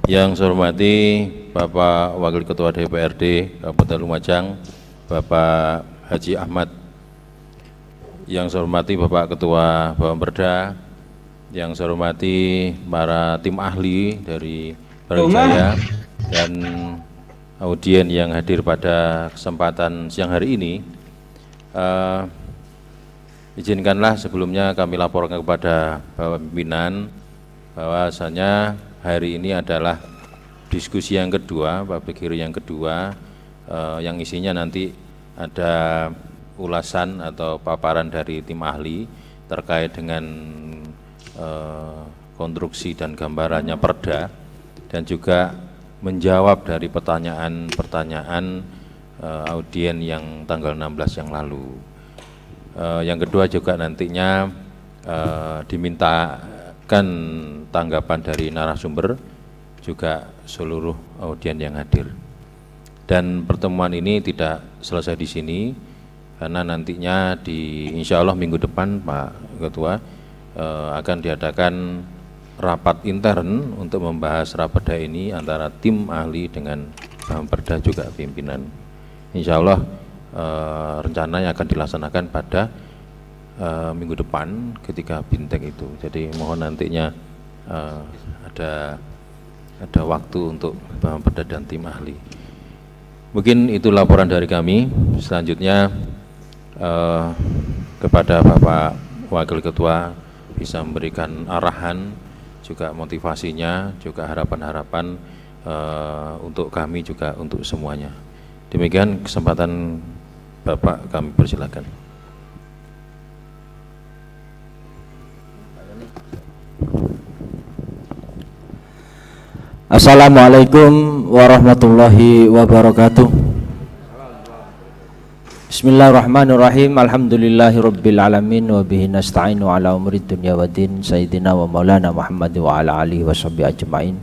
Yang saya hormati Bapak Wakil Ketua DPRD Kabupaten Lumajang, Bapak Haji Ahmad. Yang saya hormati Bapak Ketua Bapemperda, yang saya hormati para tim ahli dari Brawijaya dan audien yang hadir pada kesempatan siang hari ini. Izinkanlah sebelumnya kami laporkan kepada Bapak Pimpinan bahwasanya hari ini adalah diskusi yang kedua, public hearing yang kedua, yang isinya nanti ada ulasan atau paparan dari tim ahli terkait dengan konstruksi dan gambarannya perda, dan juga menjawab dari pertanyaan-pertanyaan audien yang tanggal 16 yang lalu. Yang kedua juga nantinya dimintakan tanggapan dari narasumber, juga seluruh audien yang hadir. Dan pertemuan ini tidak selesai di sini, karena nantinya insya Allah minggu depan Pak Ketua akan diadakan rapat intern untuk membahas raperda ini antara tim ahli dengan Bapemperda juga pimpinan. Insya Allah rencananya akan dilaksanakan pada minggu depan ketika Bintek itu. Jadi mohon nantinya ada waktu untuk Bapemperda dan tim ahli. Mungkin itu laporan dari kami. Selanjutnya kepada Bapak Wakil Ketua bisa memberikan arahan, juga motivasinya, juga harapan-harapan untuk kami, juga untuk semuanya. Demikian kesempatan Bapak, kami persilakan. Assalamualaikum warahmatullahi wabarakatuh. Bismillahirrahmanirrahim. Alhamdulillahirabbil alamin wa bihi nasta'inu ala umuri dunya waddin. Sayyidina wa maulana Muhammad wa ala alihi washabbihi ajmain.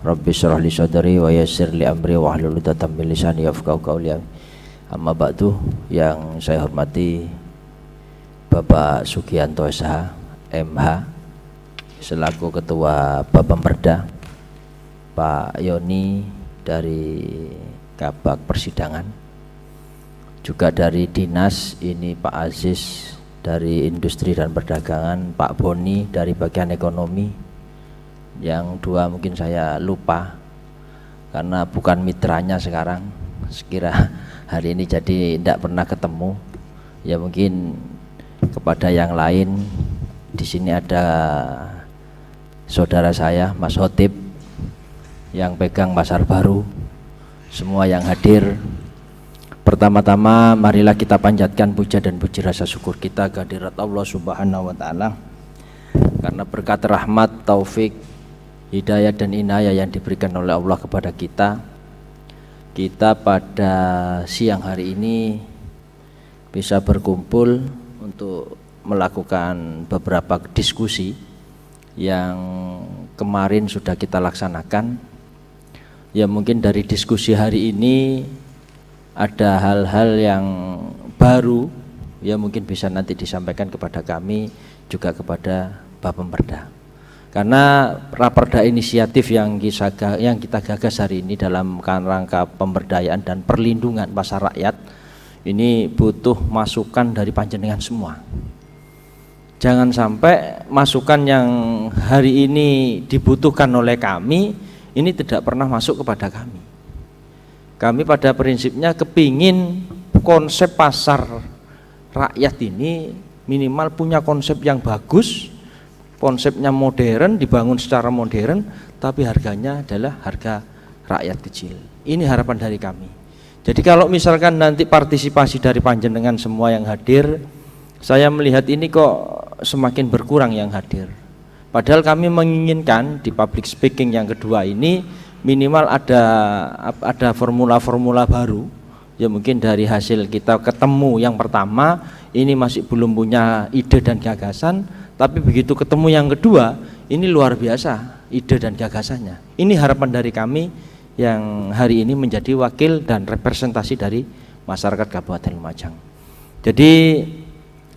Rabbi shrah li sadri wa yassir li amri wa hlul 'uqdatam min lisani yafqahu qawli. Amma ba'du, yang saya hormati Bapak Sugianto SH MH selaku Ketua Bapemperda, Pak Yoni dari Kabak Persidangan, juga dari Dinas ini Pak Aziz dari Industri dan Perdagangan, Pak Boni dari bagian ekonomi. Yang dua mungkin saya lupa karena bukan mitranya sekarang, sekira hari ini jadi tidak pernah ketemu. Ya mungkin kepada yang lain, di sini ada saudara saya Mas Hotib yang pegang Pasar Baru, semua yang hadir. Pertama-tama marilah kita panjatkan puja dan puji rasa syukur kita kehadirat Allah Subhanahu wa taala, karena berkat rahmat, taufik, hidayah dan inayah yang diberikan oleh Allah kepada kita pada siang hari ini bisa berkumpul untuk melakukan beberapa diskusi yang kemarin sudah kita laksanakan. Ya mungkin dari diskusi hari ini ada hal-hal yang baru, ya mungkin bisa nanti disampaikan kepada kami, juga kepada Bapemperda. Karena raperda inisiatif yang kita gagas hari ini dalam rangka pemberdayaan dan perlindungan pasar rakyat ini butuh masukan dari panjenengan semua. Jangan sampai masukan yang hari ini dibutuhkan oleh kami ini tidak pernah masuk kepada kami. Kami pada prinsipnya kepingin konsep pasar rakyat ini minimal punya konsep yang bagus, konsepnya modern, dibangun secara modern, tapi harganya adalah harga rakyat kecil. Ini harapan dari kami. Jadi kalau misalkan nanti partisipasi dari panjenengan semua yang hadir, saya melihat ini kok semakin berkurang yang hadir. Padahal kami menginginkan di public speaking yang kedua ini minimal ada formula-formula baru. Ya mungkin dari hasil kita ketemu yang pertama ini masih belum punya ide dan gagasan, tapi begitu ketemu yang kedua ini luar biasa ide dan gagasannya. Ini harapan dari kami yang hari ini menjadi wakil dan representasi dari masyarakat Kabupaten Lumajang. Jadi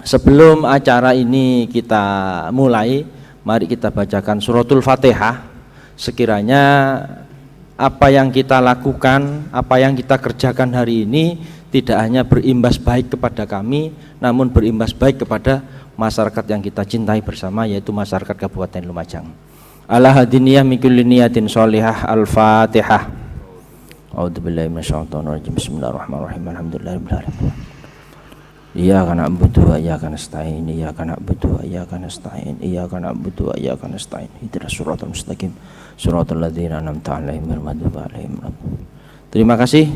sebelum acara ini kita mulai, mari kita bacakan suratul Fatihah. Sekiranya apa yang kita lakukan, apa yang kita kerjakan hari ini tidak hanya berimbas baik kepada kami, namun berimbas baik kepada masyarakat yang kita cintai bersama, yaitu masyarakat Kabupaten Lumajang. Ala hadiniyah min kulli niyatin sholihah. Al-Fatihah. A'udzubillahi minasyaitonir rajim. Bismillahirrahmanirrahim. Alhamdulillahirabbil alamin. Iyyaka na'budu wa iyyaka nasta'in. Iyyaka na'budu wa iyyaka nasta'in. Iyyaka na'budu wa iyyaka nasta'in. Ihdinas siratal mustaqim. Shiratal ladzina an'amta 'alaihim ghairil maghdubi 'alaihim waladdallin. Terima kasih.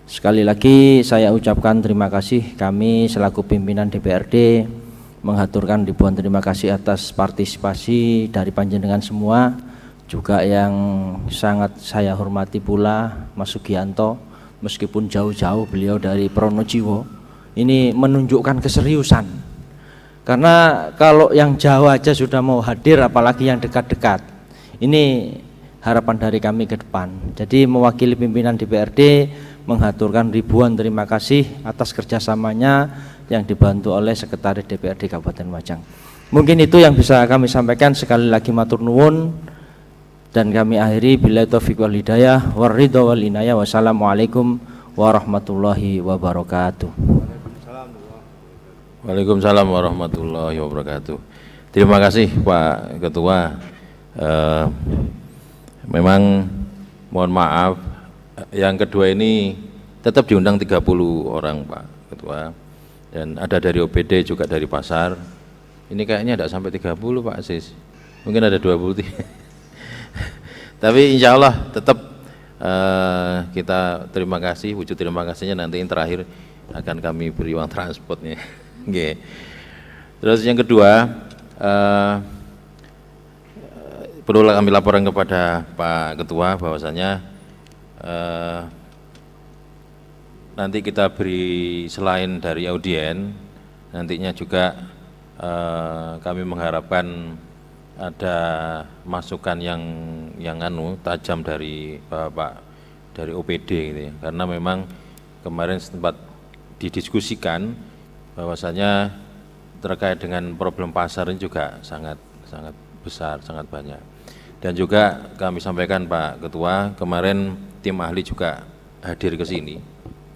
Sekali lagi saya ucapkan terima kasih. Kami selaku pimpinan DPRD menghaturkan ribuan terima kasih atas partisipasi dari panjenengan semua, juga yang sangat saya hormati pula Mas Sugianto, meskipun jauh-jauh beliau dari Pronojiwo. Ini menunjukkan keseriusan, karena kalau yang jauh aja sudah mau hadir, apalagi yang dekat-dekat. Ini harapan dari kami ke depan. Jadi mewakili pimpinan DPRD menghaturkan ribuan terima kasih atas kerjasamanya yang dibantu oleh Sekretaris DPRD Kabupaten Lumajang. Mungkin itu yang bisa kami sampaikan. Sekali lagi matur nuwun, dan kami akhiri billahi taufiq wal hidayah war ridha wal inayah. Wassalamualaikum warahmatullahi wabarakatuh. Waalaikumsalam warahmatullahi wabarakatuh. Terima kasih Pak Ketua. Memang mohon maaf, yang kedua ini tetap diundang 30 orang Pak Ketua, dan ada dari OPD juga dari pasar. Ini kayaknya tidak sampai 30 Pak Aziz, mungkin ada 20. Tapi insya Allah tetap kita terima kasih. Wujud terima kasihnya nanti yang terakhir akan kami beri uang transportnya. Okay. Terus yang kedua, perlu kami laporan kepada Pak Ketua bahwasanya nanti kita beri selain dari audien, nantinya juga kami mengharapkan ada masukan yang tajam dari Bapak dari OPD gitu ya, karena memang kemarin sempat didiskusikan bahwasanya terkait dengan problem pasar ini juga sangat besar, sangat banyak. Dan juga kami sampaikan Pak Ketua, kemarin tim ahli juga hadir ke sini,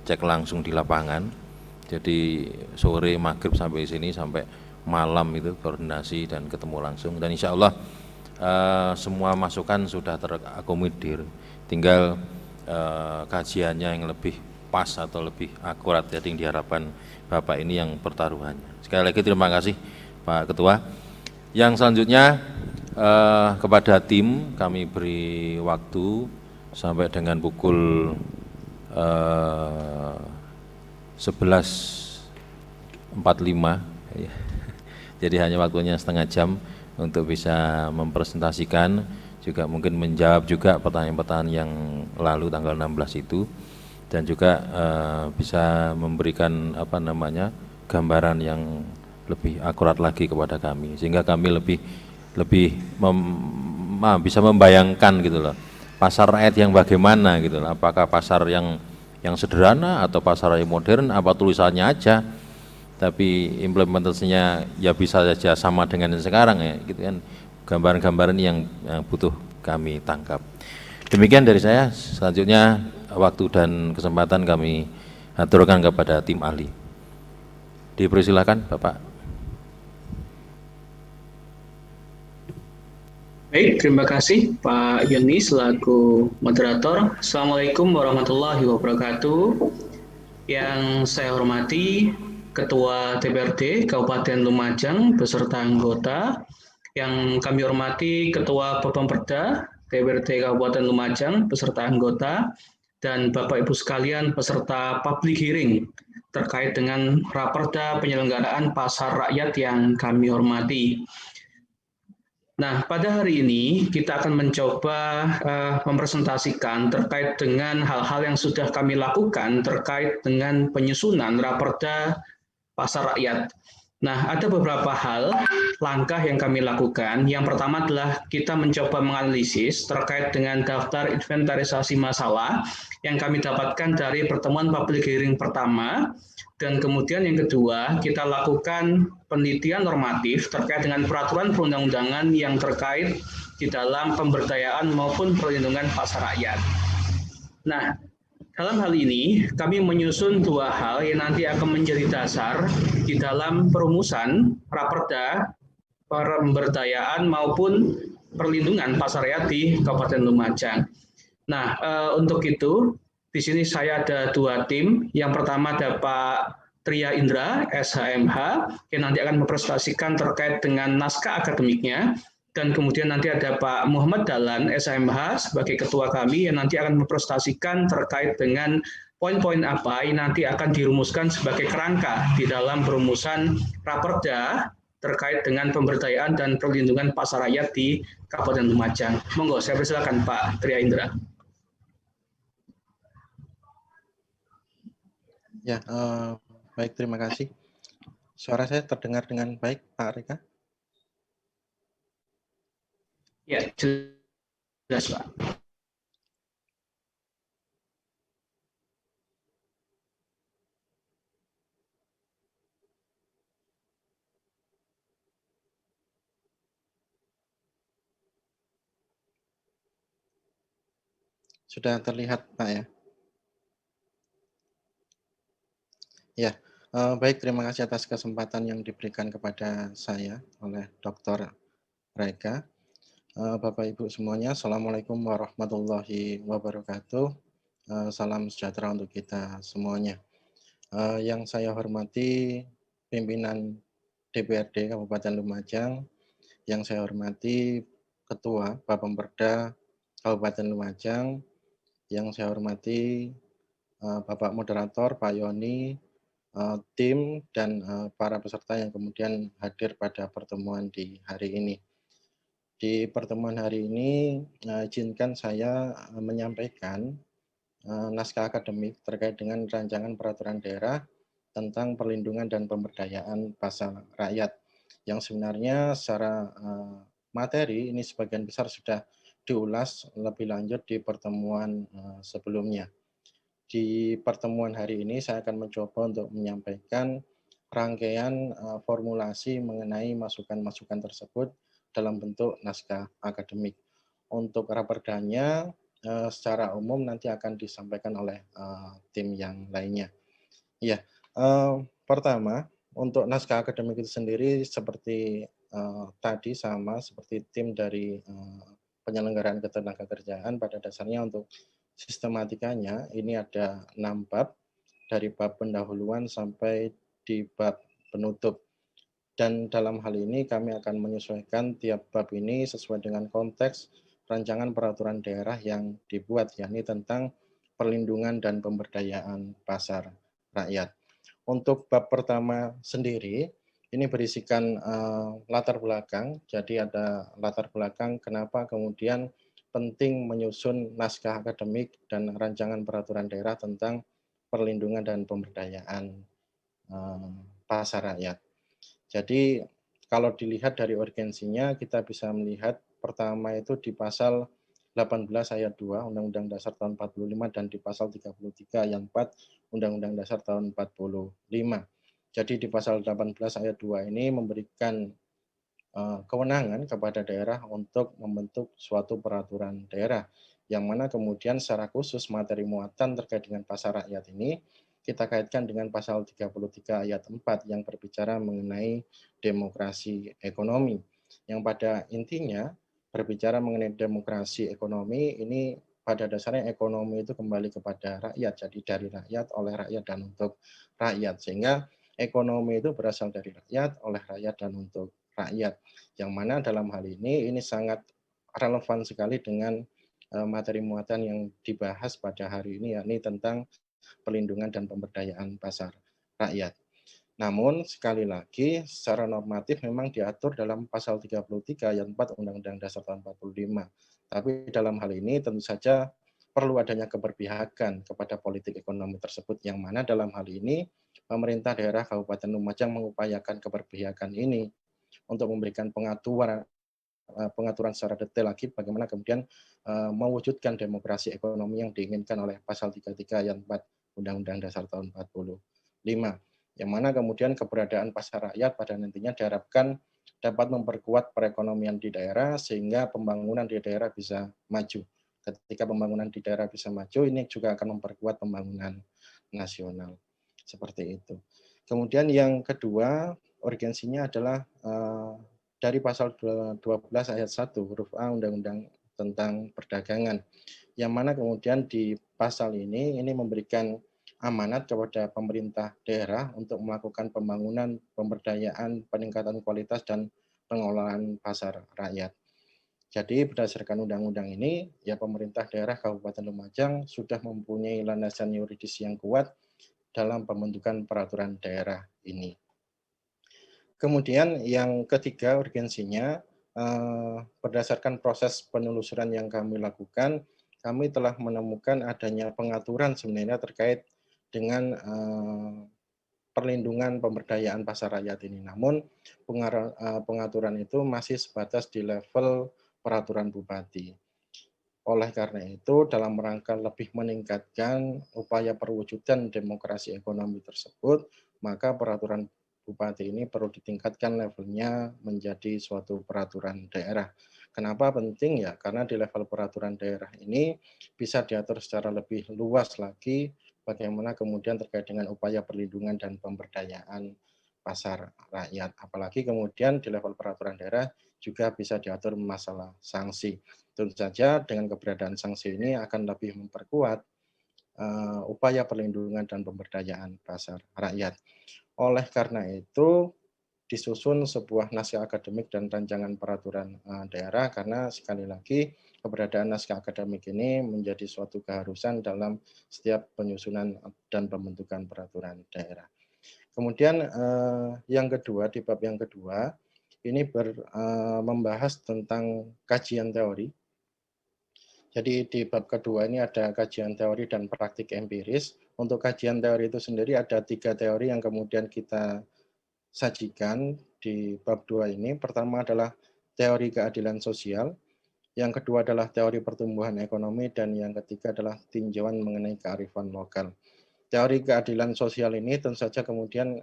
cek langsung di lapangan. Jadi sore maghrib sampai sini, sampai malam itu koordinasi dan ketemu langsung. Dan insya Allah semua masukan sudah terakomodir, tinggal kajiannya yang lebih pas atau lebih akurat, jadi yang diharapkan Bapak ini yang pertaruhannya. Sekali lagi terima kasih Pak Ketua. Yang selanjutnya kepada tim kami beri waktu sampai dengan pukul 11.45, jadi hanya waktunya setengah jam untuk bisa mempresentasikan, juga mungkin menjawab juga pertanyaan-pertanyaan yang lalu tanggal 16 itu, dan juga bisa memberikan gambaran yang lebih akurat lagi kepada kami, sehingga kami lebih bisa membayangkan gitu loh, pasar rakyat yang bagaimana gitu loh, apakah pasar yang sederhana atau pasar yang modern, apa tulisannya aja tapi implementasinya ya bisa saja sama dengan yang sekarang ya gitu kan, gambaran-gambaran yang butuh kami tangkap. Demikian dari saya. Selanjutnya waktu dan kesempatan kami aturkan kepada tim ahli. Dipersilakan Bapak. Baik, terima kasih Pak Yoni selaku moderator. Assalamualaikum warahmatullahi wabarakatuh. Yang saya hormati Ketua DPRD Kabupaten Lumajang beserta anggota, yang kami hormati Ketua Bapemperda DPRD Kabupaten Lumajang beserta anggota, dan Bapak Ibu sekalian peserta public hearing terkait dengan Raperda penyelenggaraan pasar rakyat yang kami hormati. Nah, pada hari ini kita akan mencoba mempresentasikan terkait dengan hal-hal yang sudah kami lakukan terkait dengan penyusunan Raperda pasar rakyat. Nah, ada beberapa hal langkah yang kami lakukan. Yang pertama adalah kita mencoba menganalisis terkait dengan daftar inventarisasi masalah yang kami dapatkan dari pertemuan public hearing pertama. Dan kemudian yang kedua, kita lakukan penelitian normatif terkait dengan peraturan perundang-undangan yang terkait di dalam pemberdayaan maupun perlindungan pasar rakyat. Nah, dalam hal ini, kami menyusun dua hal yang nanti akan menjadi dasar di dalam perumusan Raperda pemberdayaan maupun perlindungan pasar rakyat di Kabupaten Lumajang. Nah, untuk itu, di sini saya ada dua tim. Yang pertama ada Pak Tria Indra, SHMH, yang nanti akan mempresentasikan terkait dengan naskah akademiknya. Dan kemudian nanti ada Pak Muhammad Dahlan, SHMH, sebagai ketua kami, yang nanti akan mempresentasikan terkait dengan poin-poin apa yang nanti akan dirumuskan sebagai kerangka di dalam perumusan Raperda terkait dengan pemberdayaan dan perlindungan pasar rakyat di Kabupaten Lumajang. Monggo, saya persilakan Pak Tria Indra. Ya, baik, terima kasih. Suara saya terdengar dengan baik, Pak Reka? Ya, jelas, Pak. Sudah terlihat, Pak ya? Ya, baik, terima kasih atas kesempatan yang diberikan kepada saya oleh Dr. Reka. Bapak Ibu semuanya, Assalamualaikum warahmatullahi wabarakatuh. Salam sejahtera untuk kita semuanya. Yang saya hormati pimpinan DPRD Kabupaten Lumajang, yang saya hormati Ketua Bapemperda Kabupaten Lumajang, yang saya hormati Bapak Moderator, Pak Yoni, tim, dan para peserta yang kemudian hadir pada pertemuan di hari ini. Di pertemuan hari ini, izinkan saya menyampaikan naskah akademik terkait dengan rancangan peraturan daerah tentang perlindungan dan pemberdayaan pasar rakyat, yang sebenarnya secara materi ini sebagian besar sudah diulas lebih lanjut di pertemuan sebelumnya. Di pertemuan hari ini saya akan mencoba untuk menyampaikan rangkaian formulasi mengenai masukan-masukan tersebut dalam bentuk naskah akademik. Untuk raperdanya secara umum nanti akan disampaikan oleh tim yang lainnya. Ya, pertama untuk naskah akademik itu sendiri seperti tadi sama seperti tim dari penyelenggaraan ketenagakerjaan, pada dasarnya untuk sistematikanya ini ada 6 bab, dari bab pendahuluan sampai di bab penutup. Dan dalam hal ini kami akan menyesuaikan tiap bab ini sesuai dengan konteks rancangan peraturan daerah yang dibuat, yakni tentang perlindungan dan pemberdayaan pasar rakyat. Untuk bab pertama sendiri, ini berisikan latar belakang, jadi ada latar belakang kenapa kemudian penting menyusun naskah akademik dan rancangan peraturan daerah tentang perlindungan dan pemberdayaan pasar rakyat. Jadi kalau dilihat dari urgensinya, kita bisa melihat pertama itu di pasal 18 ayat 2 Undang-Undang Dasar tahun 45 dan di pasal 33 ayat 4 Undang-Undang Dasar tahun 45. Jadi di pasal 18 ayat 2 ini memberikan kewenangan kepada daerah untuk membentuk suatu peraturan daerah, yang mana kemudian secara khusus materi muatan terkait dengan pasar rakyat ini kita kaitkan dengan pasal 33 ayat 4 yang berbicara mengenai demokrasi ekonomi, yang pada intinya berbicara mengenai demokrasi ekonomi ini pada dasarnya ekonomi itu kembali kepada rakyat, jadi dari rakyat, oleh rakyat, dan untuk rakyat, sehingga ekonomi itu berasal dari rakyat, oleh rakyat, dan untuk rakyat, yang mana dalam hal ini sangat relevan sekali dengan materi muatan yang dibahas pada hari ini, yakni tentang perlindungan dan pemberdayaan pasar rakyat. Namun sekali lagi secara normatif memang diatur dalam pasal 33 ayat 4 Undang-Undang Dasar tahun 45. Tapi dalam hal ini tentu saja perlu adanya keberpihakan kepada politik ekonomi tersebut, yang mana dalam hal ini pemerintah daerah Kabupaten Lumajang mengupayakan keberpihakan ini untuk memberikan pengaturan secara detail lagi bagaimana kemudian mewujudkan demokrasi ekonomi yang diinginkan oleh pasal 33 ayat 4 Undang-Undang Dasar tahun 45, yang mana kemudian keberadaan pasar rakyat pada nantinya diharapkan dapat memperkuat perekonomian di daerah sehingga pembangunan di daerah bisa maju. Ketika pembangunan di daerah bisa maju, ini juga akan memperkuat pembangunan nasional. Seperti itu. Kemudian yang kedua, urgensinya adalah dari pasal 12 ayat 1 huruf A Undang-Undang tentang Perdagangan, yang mana kemudian di pasal ini memberikan amanat kepada pemerintah daerah untuk melakukan pembangunan, pemberdayaan, peningkatan kualitas, dan pengelolaan pasar rakyat. Jadi berdasarkan undang-undang ini, ya pemerintah daerah Kabupaten Lumajang sudah mempunyai landasan yuridis yang kuat dalam pembentukan peraturan daerah ini. Kemudian yang ketiga urgensinya, berdasarkan proses penelusuran yang kami lakukan, kami telah menemukan adanya pengaturan sebenarnya terkait dengan perlindungan pemberdayaan pasar rakyat ini. Namun pengaturan itu masih sebatas di level peraturan bupati. Oleh karena itu, dalam rangka lebih meningkatkan upaya perwujudan demokrasi ekonomi tersebut, maka peraturan bupati ini perlu ditingkatkan levelnya menjadi suatu peraturan daerah. Kenapa penting ya? Karena di level peraturan daerah ini bisa diatur secara lebih luas lagi bagaimana kemudian terkait dengan upaya perlindungan dan pemberdayaan pasar rakyat. Apalagi kemudian di level peraturan daerah juga bisa diatur masalah sanksi. Tentu saja dengan keberadaan sanksi ini akan lebih memperkuat upaya perlindungan dan pemberdayaan pasar rakyat. Oleh karena itu, disusun sebuah naskah akademik dan rancangan peraturan daerah, karena sekali lagi keberadaan naskah akademik ini menjadi suatu keharusan dalam setiap penyusunan dan pembentukan peraturan daerah. Kemudian yang kedua, di bab yang kedua, ini membahas tentang kajian teori. Jadi di bab kedua ini ada kajian teori dan praktik empiris. Untuk kajian teori itu sendiri ada 3 teori yang kemudian kita sajikan di bab 2 ini. Pertama adalah teori keadilan sosial, yang kedua adalah teori pertumbuhan ekonomi, dan yang ketiga adalah tinjauan mengenai kearifan lokal. Teori keadilan sosial ini tentu saja kemudian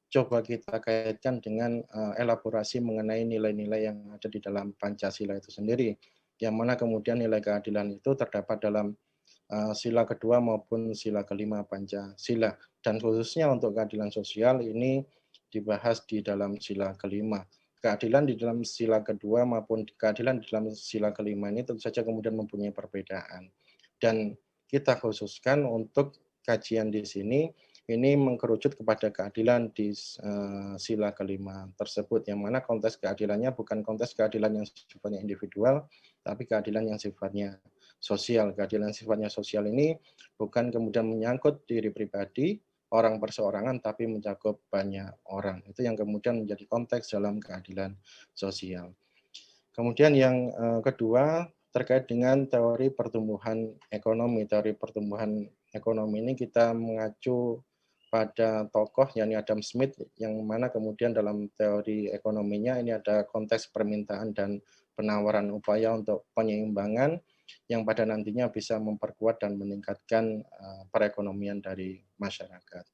coba kita kaitkan dengan elaborasi mengenai nilai-nilai yang ada di dalam Pancasila itu sendiri, yang mana kemudian nilai keadilan itu terdapat dalam sila kedua maupun sila kelima Pancasila, dan khususnya untuk keadilan sosial ini dibahas di dalam sila kelima. Keadilan di dalam sila kedua maupun keadilan di dalam sila kelima ini tentu saja kemudian mempunyai perbedaan, dan kita khususkan untuk kajian di sini ini mengkerucut kepada keadilan di sila kelima tersebut, yang mana konteks keadilannya bukan konteks keadilan yang sifatnya individual, tapi keadilan yang sifatnya sosial. Keadilan yang sifatnya sosial ini bukan kemudian menyangkut diri pribadi, orang perseorangan, tapi mencakup banyak orang. Itu yang kemudian menjadi konteks dalam keadilan sosial. Kemudian yang kedua, terkait dengan teori pertumbuhan ekonomi. Teori pertumbuhan ekonomi ini kita mengacu pada tokoh yakni Adam Smith, yang mana kemudian dalam teori ekonominya ini ada konteks permintaan dan penawaran, upaya untuk penyeimbangan yang pada nantinya bisa memperkuat dan meningkatkan perekonomian dari masyarakat.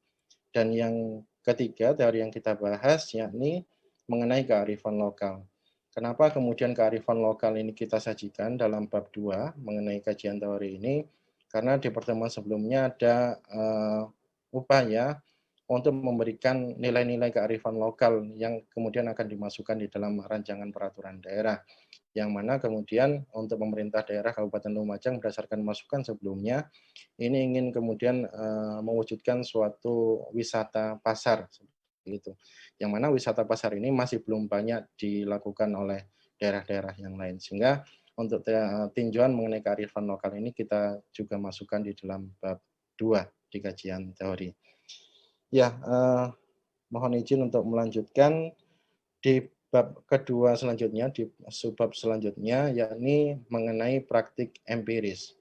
Dan yang ketiga, teori yang kita bahas yakni mengenai kearifan lokal. Kenapa kemudian kearifan lokal ini kita sajikan dalam bab 2 mengenai kajian teori ini? Karena di pertemuan sebelumnya ada upaya untuk memberikan nilai-nilai kearifan lokal yang kemudian akan dimasukkan di dalam rancangan peraturan daerah, yang mana kemudian untuk pemerintah daerah Kabupaten Lumajang berdasarkan masukan sebelumnya ini ingin kemudian mewujudkan suatu wisata pasar seperti itu, yang mana wisata pasar ini masih belum banyak dilakukan oleh daerah-daerah yang lain, sehingga untuk tinjauan mengenai kearifan lokal ini kita juga masukkan di dalam bab 2 di kajian teori. Ya, mohon izin untuk melanjutkan di bab kedua selanjutnya, di subbab selanjutnya, yakni mengenai praktik empiris.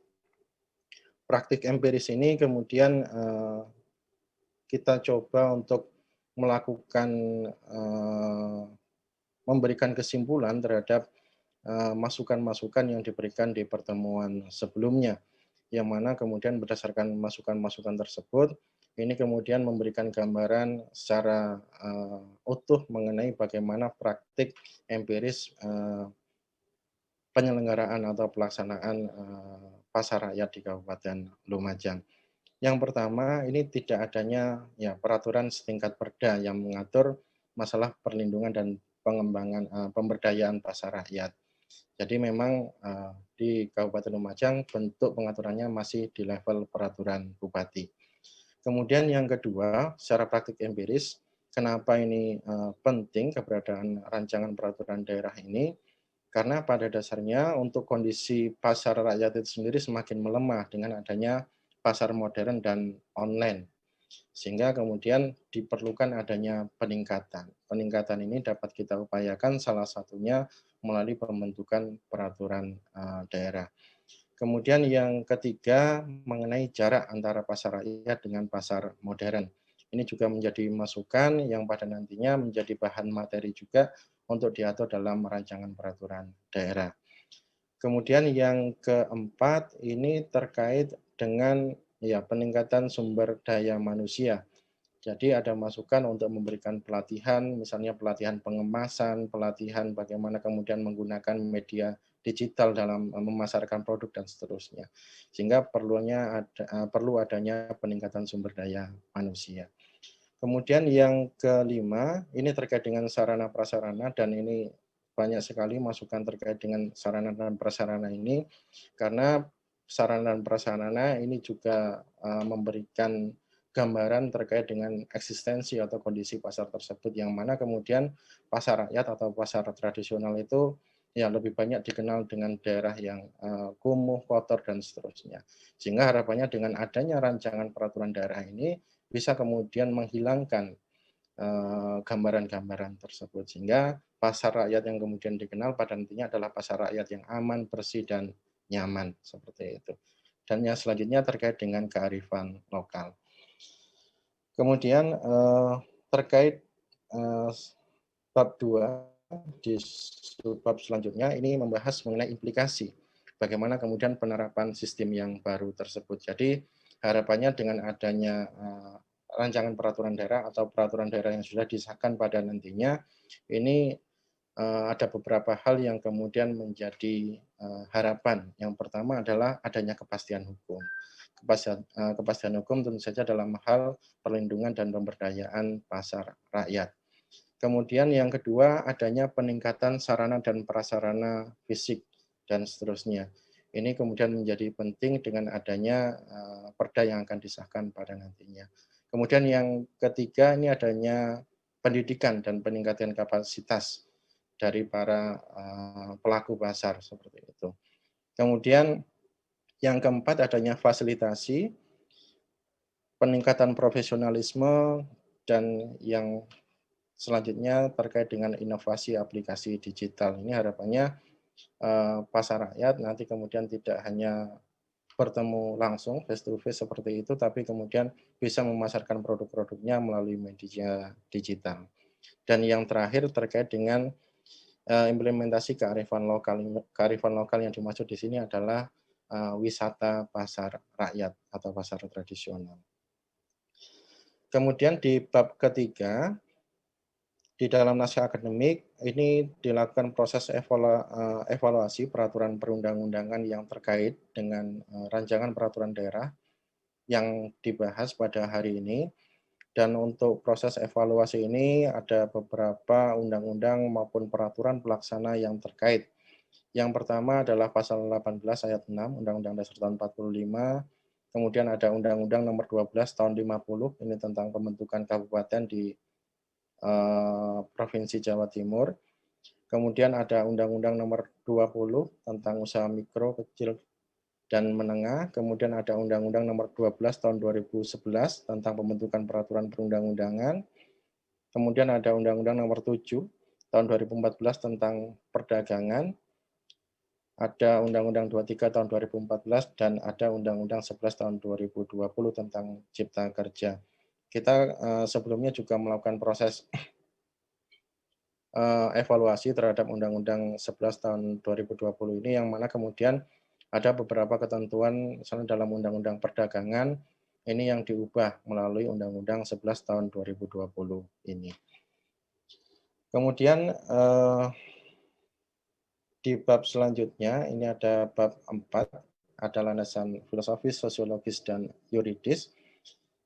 Praktik empiris ini kemudian kita coba untuk melakukan memberikan kesimpulan terhadap masukan-masukan yang diberikan di pertemuan sebelumnya, yang mana kemudian berdasarkan masukan-masukan tersebut, ini kemudian memberikan gambaran secara utuh mengenai bagaimana praktik empiris penyelenggaraan atau pelaksanaan pasar rakyat di Kabupaten Lumajang. Yang pertama, ini tidak adanya peraturan setingkat perda yang mengatur masalah perlindungan dan pengembangan pemberdayaan pasar rakyat. Jadi memang di Kabupaten Lumajang bentuk pengaturannya masih di level peraturan bupati. Kemudian yang kedua, secara praktik empiris, kenapa ini penting keberadaan rancangan peraturan daerah ini? Karena pada dasarnya untuk kondisi pasar rakyat itu sendiri semakin melemah dengan adanya pasar modern dan online. Sehingga kemudian diperlukan adanya peningkatan. Peningkatan ini dapat kita upayakan salah satunya melalui pembentukan peraturan daerah. Kemudian yang ketiga mengenai jarak antara pasar rakyat dengan pasar modern. Ini juga menjadi masukan yang pada nantinya menjadi bahan materi juga untuk diatur dalam rancangan peraturan daerah. Kemudian yang keempat ini terkait dengan peningkatan sumber daya manusia. Jadi ada masukan untuk memberikan pelatihan, misalnya pelatihan pengemasan, pelatihan bagaimana kemudian menggunakan media digital dalam memasarkan produk dan seterusnya. Sehingga perlu adanya peningkatan sumber daya manusia. Kemudian yang kelima, ini terkait dengan sarana prasarana dan ini banyak sekali masukan terkait dengan sarana dan prasarana ini karena sarana dan prasarana ini juga memberikan gambaran terkait dengan eksistensi atau kondisi pasar tersebut yang mana kemudian pasar rakyat atau pasar tradisional itu lebih banyak dikenal dengan daerah yang kumuh, kotor dan seterusnya. Sehingga harapannya dengan adanya rancangan peraturan daerah ini bisa kemudian menghilangkan gambaran-gambaran tersebut sehingga pasar rakyat yang kemudian dikenal pada nantinya adalah pasar rakyat yang aman, bersih dan nyaman seperti itu. Dan yang selanjutnya terkait dengan kearifan lokal. Kemudian terkait bab 2 di bab selanjutnya ini membahas mengenai implikasi bagaimana kemudian penerapan sistem yang baru tersebut. Jadi harapannya dengan adanya rancangan peraturan daerah atau peraturan daerah yang sudah disahkan pada nantinya, ini ada beberapa hal yang kemudian menjadi harapan. Yang pertama adalah adanya kepastian hukum. Kepastian hukum tentu saja dalam hal perlindungan dan pemberdayaan pasar rakyat. Kemudian yang kedua adanya peningkatan sarana dan prasarana fisik dan seterusnya. Ini kemudian menjadi penting dengan adanya perda yang akan disahkan pada nantinya. Kemudian yang ketiga ini adanya pendidikan dan peningkatan kapasitas dari para pelaku pasar seperti itu. Kemudian yang keempat adanya fasilitasi, peningkatan profesionalisme, dan yang selanjutnya terkait dengan inovasi aplikasi digital. Ini harapannya pasar rakyat nanti kemudian tidak hanya bertemu langsung face to face seperti itu, tapi kemudian bisa memasarkan produk-produknya melalui media digital. Dan yang terakhir terkait dengan implementasi kearifan lokal. Kearifan lokal yang dimaksud di sini adalah wisata pasar rakyat atau pasar tradisional. Kemudian di bab ketiga, di dalam naskah akademik ini dilakukan proses evaluasi peraturan perundang-undangan yang terkait dengan rancangan peraturan daerah yang dibahas pada hari ini. Dan untuk proses evaluasi ini ada beberapa undang-undang maupun peraturan pelaksana yang terkait. Yang pertama adalah pasal 18 ayat 6 Undang-Undang Dasar tahun 45. Kemudian ada Undang-Undang nomor 12 tahun 50, ini tentang pembentukan kabupaten di Provinsi Jawa Timur. Kemudian ada Undang-Undang nomor 20 tentang usaha mikro, kecil, dan menengah. Kemudian ada Undang-Undang nomor 12 tahun 2011 tentang pembentukan peraturan perundang-undangan. Kemudian ada Undang-Undang nomor 7 tahun 2014 tentang perdagangan. Ada Undang-Undang 23 tahun 2014 dan ada Undang-Undang 11 tahun 2020 tentang Cipta Kerja. kita sebelumnya juga melakukan proses evaluasi terhadap Undang-Undang 11 tahun 2020 ini, yang mana kemudian ada beberapa ketentuan misalnya dalam Undang-Undang Perdagangan ini yang diubah melalui Undang-Undang 11 tahun 2020 ini. Kemudian di bab selanjutnya ini ada bab 4, ada landasan filosofis, sosiologis, dan yuridis.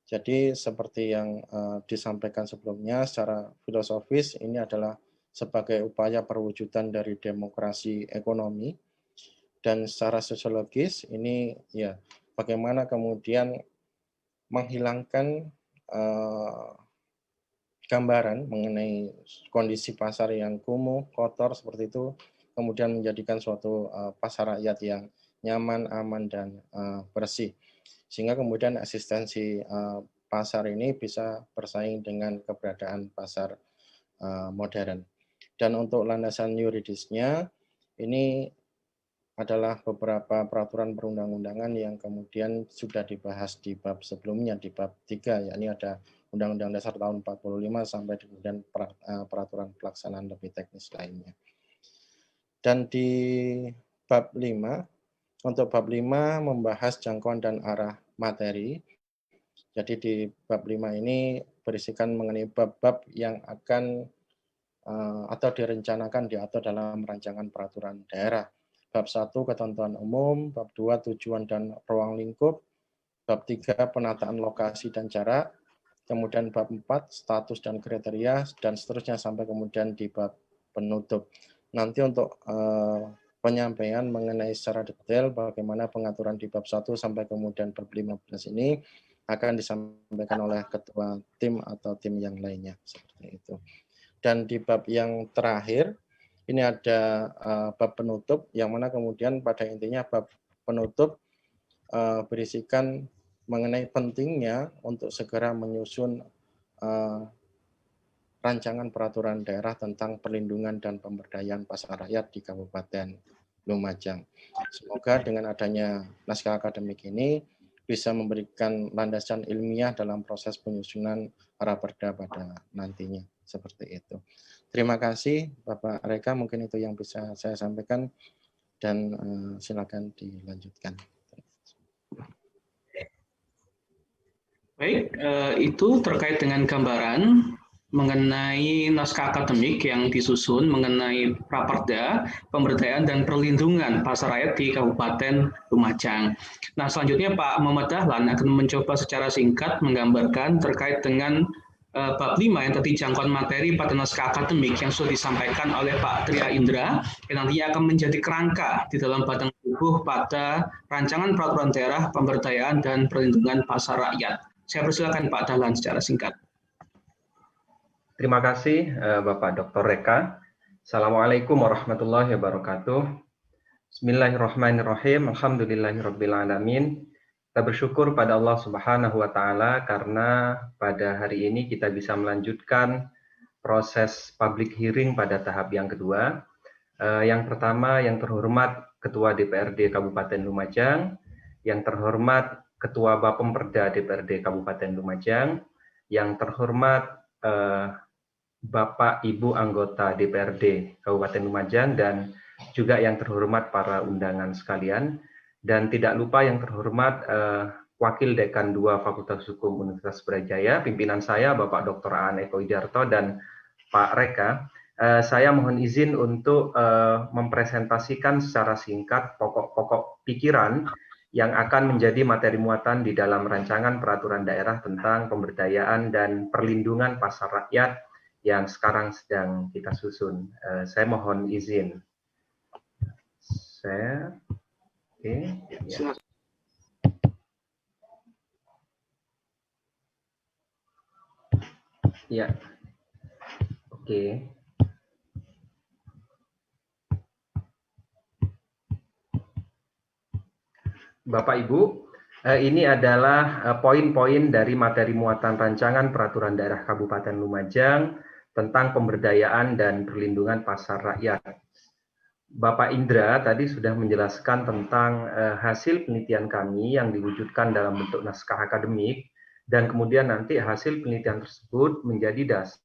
Jadi seperti yang disampaikan sebelumnya, secara filosofis ini adalah sebagai upaya perwujudan dari demokrasi ekonomi, dan secara sosiologis ini ya bagaimana kemudian menghilangkan gambaran mengenai kondisi pasar yang kumuh, kotor seperti itu, kemudian menjadikan suatu pasar rakyat yang nyaman, aman, dan bersih. Sehingga kemudian eksistensi pasar ini bisa bersaing dengan keberadaan pasar modern. Dan untuk landasan yuridisnya, ini adalah beberapa peraturan perundang-undangan yang kemudian sudah dibahas di bab sebelumnya, di bab 3, yakni ada Undang-Undang Dasar tahun 45 sampai kemudian peraturan pelaksanaan lebih teknis lainnya. Dan di bab 5, untuk bab 5 membahas jangkauan dan arah materi. Jadi di bab 5 ini berisikan mengenai bab-bab yang akan atau direncanakan diatur dalam rancangan peraturan daerah. Bab 1 ketentuan umum, bab 2 tujuan dan ruang lingkup, bab 3 penataan lokasi dan jarak, kemudian bab 4 status dan kriteria, dan seterusnya sampai kemudian di bab penutup. Nanti untuk penyampaian mengenai secara detail bagaimana pengaturan di bab 1 sampai kemudian bab 15 ini akan disampaikan oleh ketua tim atau tim yang lainnya, seperti itu. Dan di bab yang terakhir, ini ada bab penutup, yang mana kemudian pada intinya bab penutup berisikan mengenai pentingnya untuk segera menyusun rancangan peraturan daerah tentang perlindungan dan pemberdayaan pasar rakyat di Kabupaten Lumajang. Semoga dengan adanya naskah akademik ini bisa memberikan landasan ilmiah dalam proses penyusunan raperda pada nantinya. Seperti itu. Terima kasih Bapak Reka, mungkin itu yang bisa saya sampaikan, dan silakan dilanjutkan. Baik, itu terkait dengan gambaran mengenai naskah akademik yang disusun mengenai Raperda, Pemberdayaan dan Perlindungan Pasar Rakyat di Kabupaten Lumajang. Nah, selanjutnya Pak Muhammad Dahlan akan mencoba secara singkat menggambarkan terkait dengan bab 5 yang tadi jangkauan materi pada naskah akademik yang sudah disampaikan oleh Pak Tria Indra, yang nantinya akan menjadi kerangka di dalam batang tubuh pada rancangan peraturan daerah pemberdayaan dan perlindungan pasar rakyat. Saya persilakan Pak Dahlan secara singkat. Terima kasih Bapak Dr. Reka. Assalamualaikum warahmatullahi wabarakatuh. Bismillahirrahmanirrahim. Alhamdulillahirrabbilalamin. Kita bersyukur pada Allah Subhanahu wa Ta'ala karena pada hari ini kita bisa melanjutkan proses public hearing pada tahap yang kedua. Yang pertama, yang terhormat Ketua DPRD Kabupaten Lumajang, yang terhormat Ketua Bapemperda DPRD Kabupaten Lumajang, yang terhormat Bapak Ibu anggota DPRD Kabupaten Lumajang, dan juga yang terhormat para undangan sekalian, dan tidak lupa yang terhormat Wakil Dekan 2 Fakultas Hukum Universitas Brawijaya, pimpinan saya Bapak Dr. Aan Eko Wijarto dan Pak Reka. Saya mohon izin untuk mempresentasikan secara singkat pokok-pokok pikiran yang akan menjadi materi muatan di dalam rancangan peraturan daerah tentang pemberdayaan dan perlindungan pasar rakyat yang sekarang sedang kita susun. Saya mohon izin. Ya. Oke. Bapak Ibu, ini adalah poin-poin dari materi muatan rancangan peraturan daerah Kabupaten Lumajang tentang pemberdayaan dan perlindungan pasar rakyat. Bapak Indra tadi sudah menjelaskan tentang hasil penelitian kami yang diwujudkan dalam bentuk naskah akademik, dan kemudian nanti hasil penelitian tersebut menjadi dasar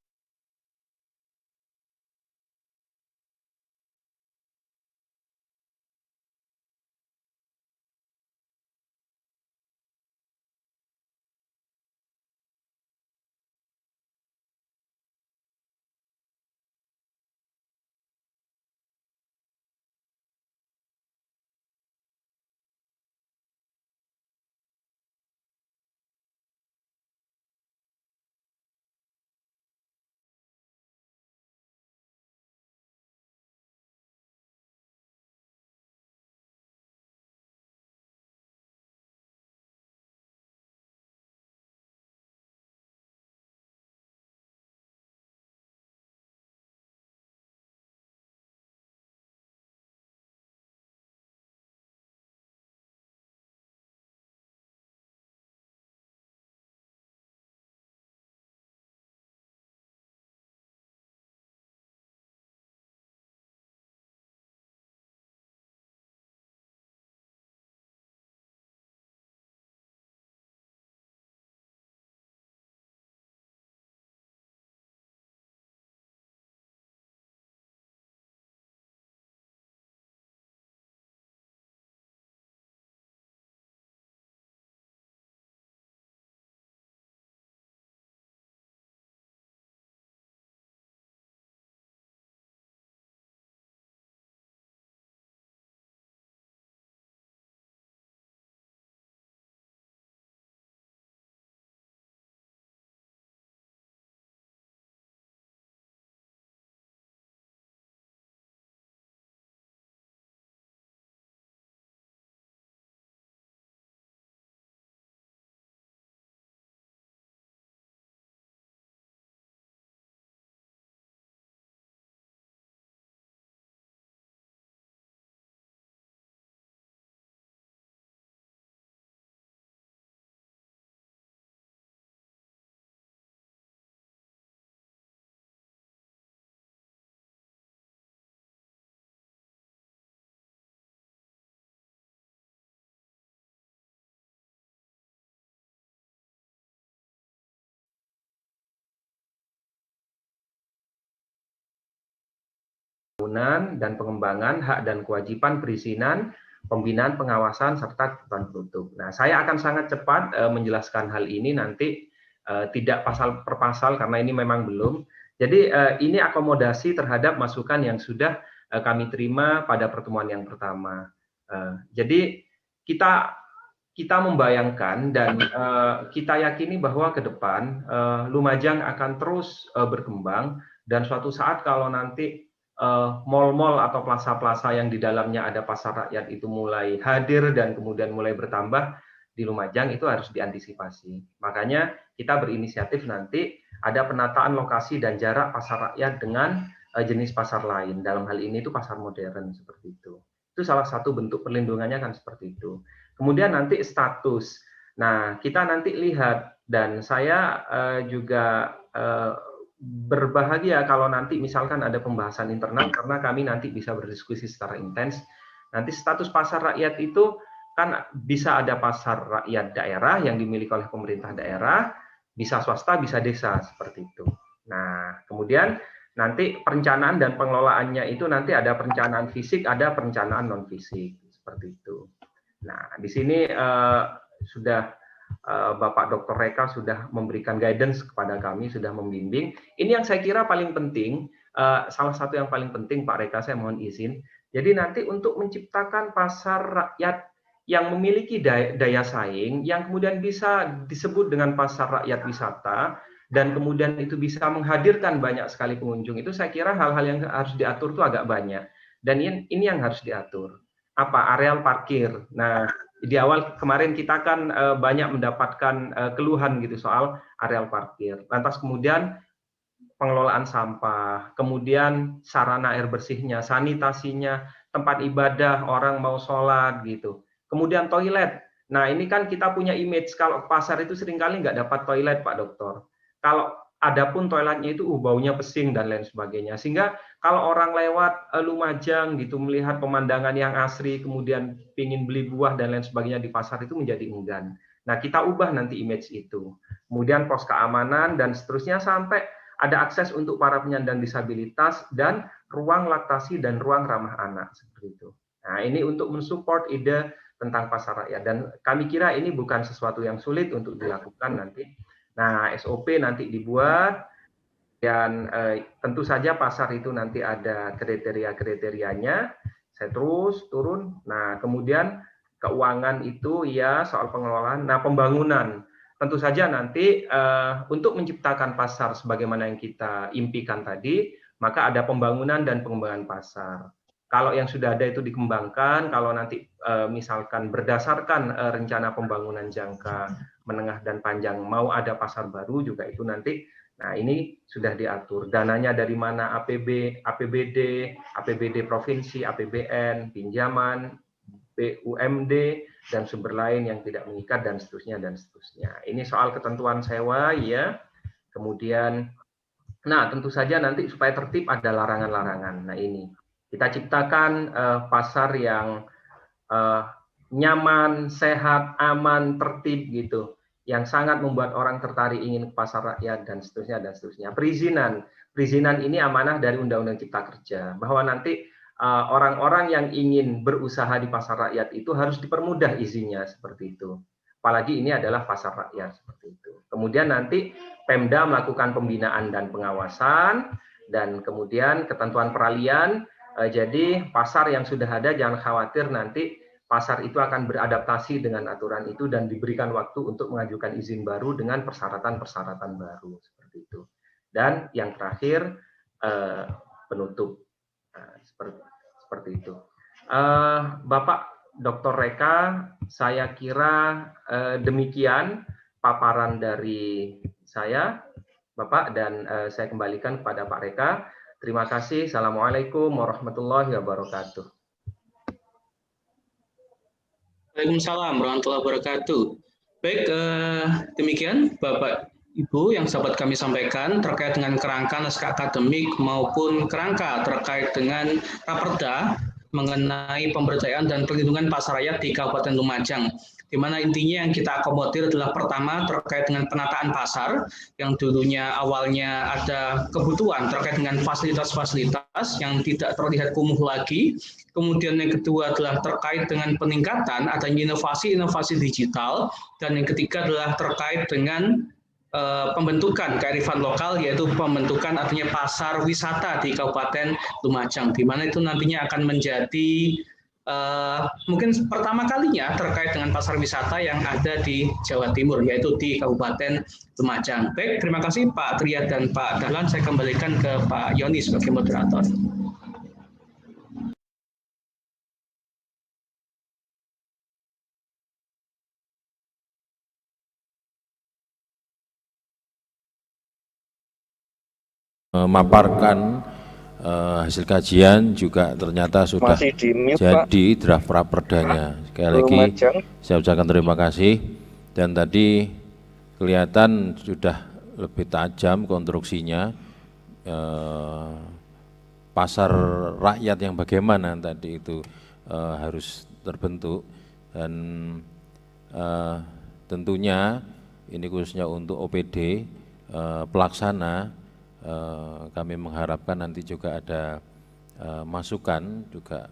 dan pengembangan hak dan kewajiban perizinan, pembinaan, pengawasan, serta ketentuan produk. Nah, saya akan sangat cepat menjelaskan hal ini nanti, tidak pasal per pasal karena ini memang belum. Jadi ini akomodasi terhadap masukan yang sudah kami terima pada pertemuan yang pertama. Jadi kita membayangkan dan kita yakini bahwa ke depan Lumajang akan terus berkembang, dan suatu saat kalau nanti mal-mal atau plaza-plaza yang di dalamnya ada pasar rakyat itu mulai hadir dan kemudian mulai bertambah di Lumajang, itu harus diantisipasi. Makanya kita berinisiatif nanti ada penataan lokasi dan jarak pasar rakyat dengan jenis pasar lain. Dalam hal ini itu pasar modern seperti itu. Itu salah satu bentuk perlindungannya kan seperti itu. Kemudian nanti status. Nah, kita nanti lihat, dan saya juga berbahagia kalau nanti misalkan ada pembahasan internal, karena kami nanti bisa berdiskusi secara intens. Nanti status pasar rakyat itu kan bisa ada pasar rakyat daerah yang dimiliki oleh pemerintah daerah, bisa swasta, bisa desa, seperti itu. Nah, kemudian nanti perencanaan dan pengelolaannya itu nanti ada perencanaan fisik, ada perencanaan non fisik, seperti itu. Nah, di sini sudah Bapak Dr. Reka sudah memberikan guidance kepada kami, sudah membimbing. Ini yang saya kira paling penting, salah satu yang paling penting Pak Reka, saya mohon izin. Jadi nanti untuk menciptakan pasar rakyat yang memiliki daya saing, yang kemudian bisa disebut dengan pasar rakyat wisata, dan kemudian itu bisa menghadirkan banyak sekali pengunjung, itu saya kira hal-hal yang harus diatur itu agak banyak. Dan ini yang harus diatur. Apa? Areal parkir. Nah, di awal kemarin kita kan banyak mendapatkan keluhan gitu soal areal parkir. Lantas kemudian pengelolaan sampah, kemudian sarana air bersihnya, sanitasinya, tempat ibadah, orang mau sholat gitu. Kemudian toilet. Nah, ini kan kita punya image kalau ke pasar itu seringkali nggak dapat toilet, Pak Dokter. Kalau ada pun toiletnya itu baunya pesing dan lain sebagainya. Sehingga kalau orang lewat Lumajang gitu melihat pemandangan yang asri, kemudian ingin beli buah dan lain sebagainya di pasar itu menjadi enggan. Nah, kita ubah nanti image itu. Kemudian pos keamanan dan seterusnya sampai ada akses untuk para penyandang disabilitas dan ruang laktasi dan ruang ramah anak seperti itu. Nah, ini untuk mensupport ide tentang pasar rakyat dan kami kira ini bukan sesuatu yang sulit untuk dilakukan nanti. Nah, SOP nanti dibuat dan tentu saja pasar itu nanti ada kriteria-kriterianya. Saya terus turun. Nah, kemudian keuangan itu ya soal pengelolaan. Nah, pembangunan tentu saja nanti untuk menciptakan pasar sebagaimana yang kita impikan tadi, maka ada pembangunan dan pengembangan pasar. Kalau yang sudah ada itu dikembangkan, kalau nanti misalkan berdasarkan rencana pembangunan jangka menengah dan panjang mau ada pasar baru juga itu nanti. Nah, ini sudah diatur. Dananya dari mana? APBD provinsi, APBN, pinjaman, BUMD, dan sumber lain yang tidak mengikat, dan seterusnya, dan seterusnya. Ini soal ketentuan sewa, ya. Kemudian, nah tentu saja nanti supaya tertib ada larangan-larangan. Nah ini, kita ciptakan pasar yang nyaman, sehat, aman, tertib gitu, yang sangat membuat orang tertarik ingin ke pasar rakyat dan seterusnya dan seterusnya. Perizinan ini amanah dari Undang-Undang Cipta Kerja, bahwa nanti orang-orang yang ingin berusaha di pasar rakyat itu harus dipermudah izinnya seperti itu. Apalagi ini adalah pasar rakyat seperti itu. Kemudian nanti Pemda melakukan pembinaan dan pengawasan dan kemudian ketentuan peralihan. Jadi pasar yang sudah ada jangan khawatir nanti pasar itu akan beradaptasi dengan aturan itu dan diberikan waktu untuk mengajukan izin baru dengan persyaratan-persyaratan baru seperti itu. Dan yang terakhir penutup seperti itu. Bapak Dr. Reka, saya kira demikian paparan dari saya, Bapak, dan saya kembalikan kepada Pak Reka. Terima kasih. Assalamualaikum warahmatullahi wabarakatuh. Waalaikumsalam warahmatullahi wabarakatuh. Baik, demikian Bapak Ibu yang dapat kami sampaikan terkait dengan kerangka naskah akademik maupun kerangka terkait dengan Raperda mengenai pemberdayaan dan perlindungan pasar rakyat di Kabupaten Lumajang, di mana intinya yang kita akomodir adalah pertama terkait dengan penataan pasar yang dulunya awalnya ada kebutuhan terkait dengan fasilitas-fasilitas yang tidak terlihat kumuh lagi. Kemudian yang kedua adalah terkait dengan peningkatan adanya inovasi-inovasi digital, dan yang ketiga adalah terkait dengan pembentukan kearifan lokal, yaitu pembentukan artinya pasar wisata di Kabupaten Lumajang, di mana itu nantinya akan menjadi mungkin pertama kalinya terkait dengan pasar wisata yang ada di Jawa Timur, yaitu di Kabupaten Lumajang. Baik, terima kasih Pak Triad dan Pak Dahlan. Saya kembalikan ke Pak Yoni sebagai moderator. Memaparkan hasil kajian juga ternyata sudah jadi draft raperdanya. Sekali lagi saya ucapkan terima kasih, dan tadi kelihatan sudah lebih tajam konstruksinya, pasar rakyat yang bagaimana tadi itu harus terbentuk, dan tentunya ini khususnya untuk OPD pelaksana. Kami mengharapkan nanti juga ada masukan juga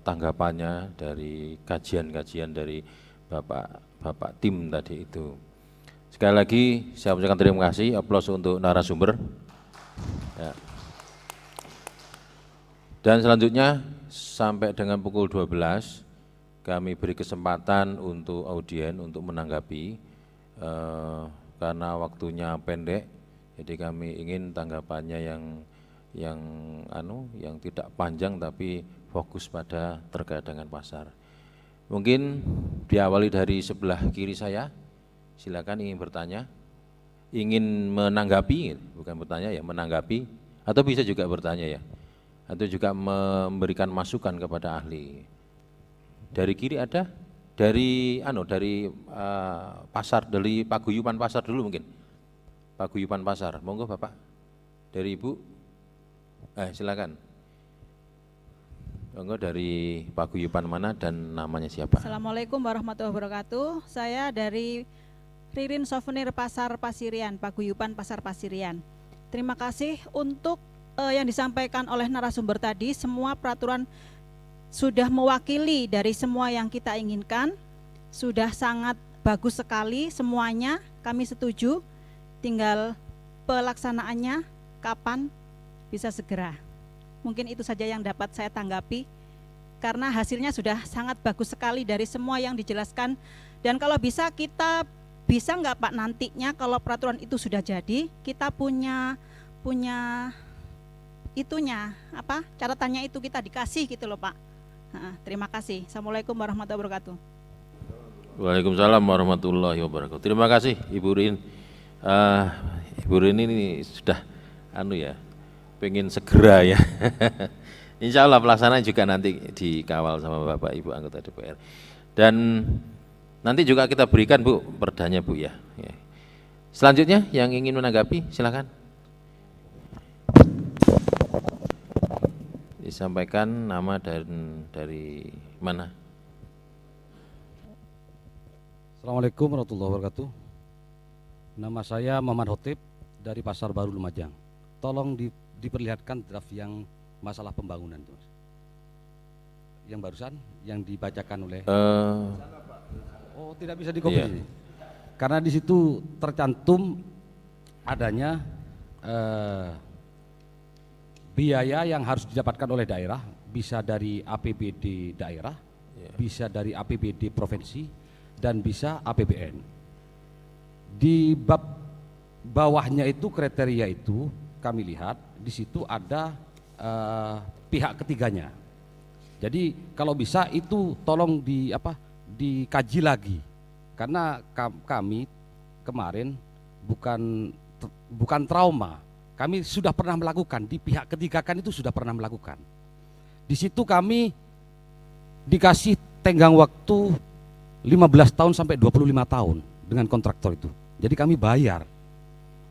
tanggapannya dari kajian-kajian dari Bapak tim tadi itu. Sekali lagi saya ucapkan terima kasih, aplaus untuk narasumber. Ya. Dan selanjutnya sampai dengan pukul 12 kami beri kesempatan untuk audien untuk menanggapi karena waktunya pendek. Jadi kami ingin tanggapannya yang tidak panjang tapi fokus pada terkait dengan pasar. Mungkin diawali dari sebelah kiri saya. Silakan ingin bertanya, ingin menanggapi, bukan bertanya ya, menanggapi, atau bisa juga bertanya ya, atau juga memberikan masukan kepada ahli. Dari kiri ada, dari pasar, dari paguyuban pasar dulu mungkin. Paguyuban pasar, monggo Bapak. Dari Ibu, silakan. Monggo dari paguyuban mana dan namanya siapa? Assalamualaikum warahmatullahi wabarakatuh. Saya dari Ririn Souvenir Pasar Pasirian, Paguyuban Pasar Pasirian. Terima kasih untuk yang disampaikan oleh narasumber tadi. Semua peraturan sudah mewakili dari semua yang kita inginkan. Sudah sangat bagus sekali semuanya, kami setuju. Tinggal pelaksanaannya kapan bisa segera. Mungkin itu saja yang dapat saya tanggapi, karena hasilnya sudah sangat bagus sekali dari semua yang dijelaskan. Dan kalau bisa kita bisa nggak Pak nantinya kalau peraturan itu sudah jadi, kita punya itunya apa catatannya itu kita dikasih gitu loh Pak. Terima kasih. Assalamualaikum warahmatullahi wabarakatuh. Waalaikumsalam warahmatullahi wabarakatuh. Terima kasih Ibu Rin. Ibu Rin ini sudah pengen segera ya. Insya Allah pelaksanaan juga nanti dikawal sama Bapak Ibu anggota DPR. Dan nanti juga kita berikan Bu perdanya Bu ya. Selanjutnya yang ingin menanggapi silakan. Disampaikan nama dan dari mana? Assalamualaikum warahmatullahi wabarakatuh. Nama saya Muhammad Hotib dari Pasar Baru Lumajang. Tolong diperlihatkan draft yang masalah pembangunan itu, Mas. Yang barusan yang dibacakan oleh Oh, tidak bisa dikopi. Iya. Karena di situ tercantum adanya biaya yang harus didapatkan oleh daerah, bisa dari APBD daerah, bisa dari APBD provinsi, dan bisa APBN. Di bab bawahnya itu kriteria itu kami lihat di situ ada pihak ketiganya. Jadi kalau bisa itu tolong dikaji lagi, karena kami kemarin bukan trauma, kami sudah pernah melakukan di pihak ketiga kan itu sudah pernah melakukan. Di situ kami dikasih tenggang waktu 15 tahun sampai 25 tahun dengan kontraktor itu. Jadi kami bayar.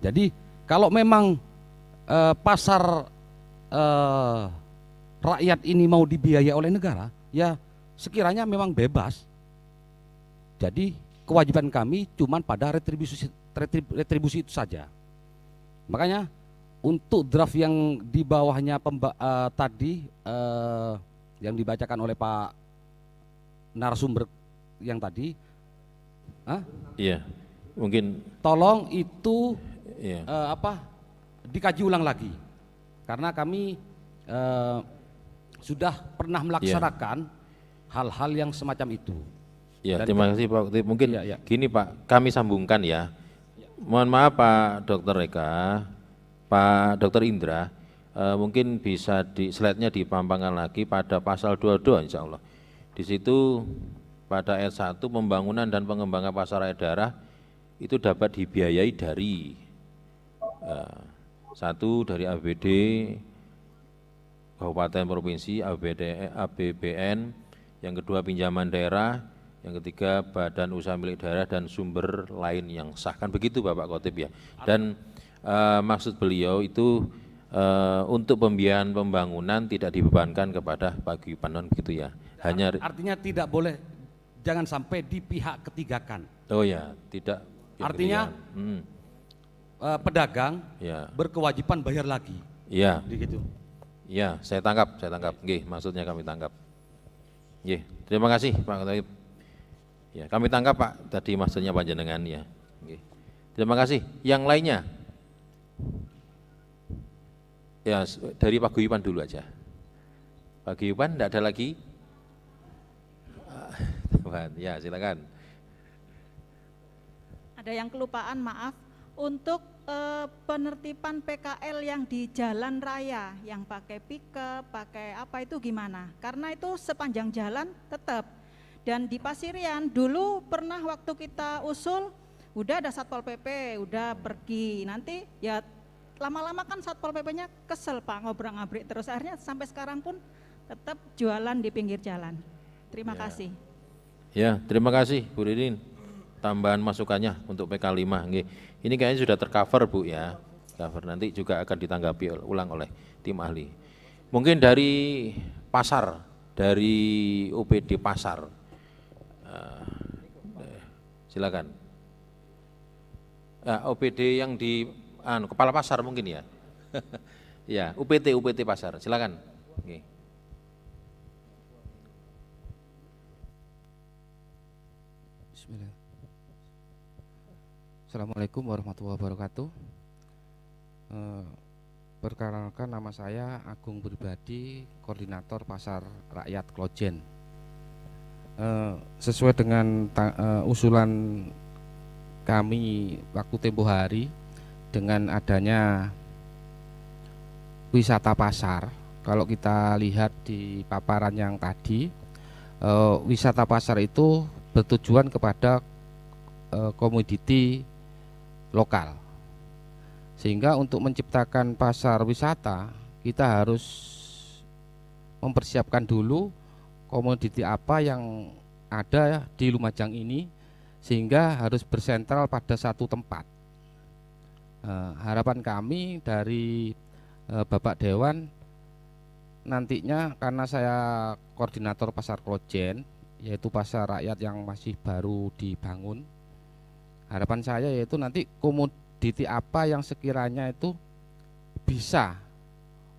Jadi kalau memang pasar rakyat ini mau dibiayai oleh negara, ya sekiranya memang bebas. Jadi kewajiban kami cuma pada retribusi itu saja. Makanya untuk draft yang di bawahnya tadi yang dibacakan oleh Pak narasumber yang tadi, iya, mungkin tolong itu dikaji ulang lagi, karena kami sudah pernah melaksanakan hal-hal yang semacam itu. Ya, terima kasih Pak. Mungkin gini Pak, kami sambungkan ya. Mohon maaf Pak Dr. Eka, Pak Dr. Indra, mungkin bisa di slide-nya dipampangkan lagi pada pasal 22 insya Allah. Di situ pada ayat 1 pembangunan dan pengembangan pasar daerah itu dapat dibiayai dari satu dari APBD kabupaten provinsi, APBN, yang kedua pinjaman daerah, yang ketiga badan usaha milik daerah dan sumber lain yang sah, kan begitu Bapak Khotib ya. Dan maksud beliau itu untuk pembiayaan pembangunan tidak dibebankan kepada paguyuban begitu ya. Hanya artinya tidak boleh, jangan sampai di pihak ketigakan. Oh ya, tidak. Artinya pedagang berkewajiban bayar lagi. Iya. Begitu. Ya, saya tangkap. Nggih, maksudnya kami tangkap. Nggih, terima kasih Pak Khotib. Ya, kami tangkap Pak, tadi maksudnya panjenengan ya. Nggih. Terima kasih. Yang lainnya? Ya, dari paguyuban dulu aja. Paguyuban enggak ada lagi? Ya, silakan. Ada yang kelupaan, maaf. Untuk penertiban PKL yang di jalan raya, yang pakai pickup, pakai apa itu gimana? Karena itu sepanjang jalan tetap. Dan di Pasirian dulu pernah waktu kita usul, udah ada Satpol PP, udah pergi. Nanti ya lama-lama kan Satpol PP-nya kesel Pak, ngobrol-ngabrik terus. Akhirnya sampai sekarang pun tetap jualan di pinggir jalan. Terima kasih. Ya, terima kasih Bu Ririn. Tambahan masukannya untuk PK5. Nggih. Ini kayaknya sudah tercover Bu ya. Cover nanti juga akan ditanggapi ulang oleh tim ahli. Mungkin dari pasar dari OPD pasar. Silakan. OPD yang di kepala pasar mungkin ya. Ya, UPT pasar. Silakan. Oke. Bismillah. Assalamualaikum warahmatullahi wabarakatuh. Perkenalkan, nama saya Agung Pribadi, Koordinator Pasar Rakyat Klojen. Sesuai dengan usulan kami waktu tempo hari, dengan adanya wisata pasar, kalau kita lihat di paparan yang tadi, wisata pasar itu bertujuan kepada komoditi lokal. Sehingga untuk menciptakan pasar wisata, kita harus mempersiapkan dulu komoditi apa yang ada di Lumajang ini, sehingga harus bersentral pada satu tempat. Harapan kami dari Bapak Dewan, nantinya karena saya koordinator pasar Klojen, yaitu pasar rakyat yang masih baru dibangun, harapan saya yaitu nanti komoditi apa yang sekiranya itu bisa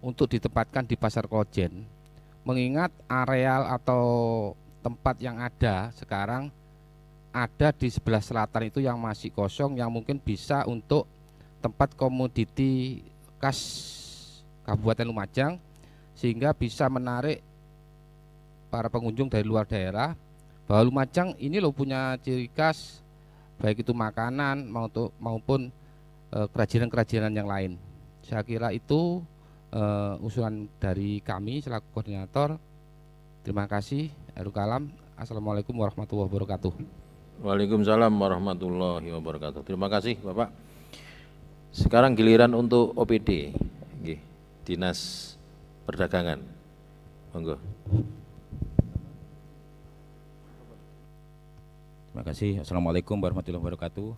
untuk ditempatkan di pasar Klojen, mengingat areal atau tempat yang ada sekarang ada di sebelah selatan itu yang masih kosong, yang mungkin bisa untuk tempat komoditi khas Kabupaten Lumajang, sehingga bisa menarik para pengunjung dari luar daerah bahwa Lumajang ini loh punya ciri khas, baik itu makanan maupun kerajinan-kerajinan yang lain. Saya kira itu usulan dari kami selaku koordinator. Terima kasih. Akhirul kalam. Assalamualaikum warahmatullahi wabarakatuh. Waalaikumsalam warahmatullahi wabarakatuh. Terima kasih Bapak. Sekarang giliran untuk OPD, Dinas Perdagangan. Monggo. Terima kasih. Assalamualaikum warahmatullahi wabarakatuh.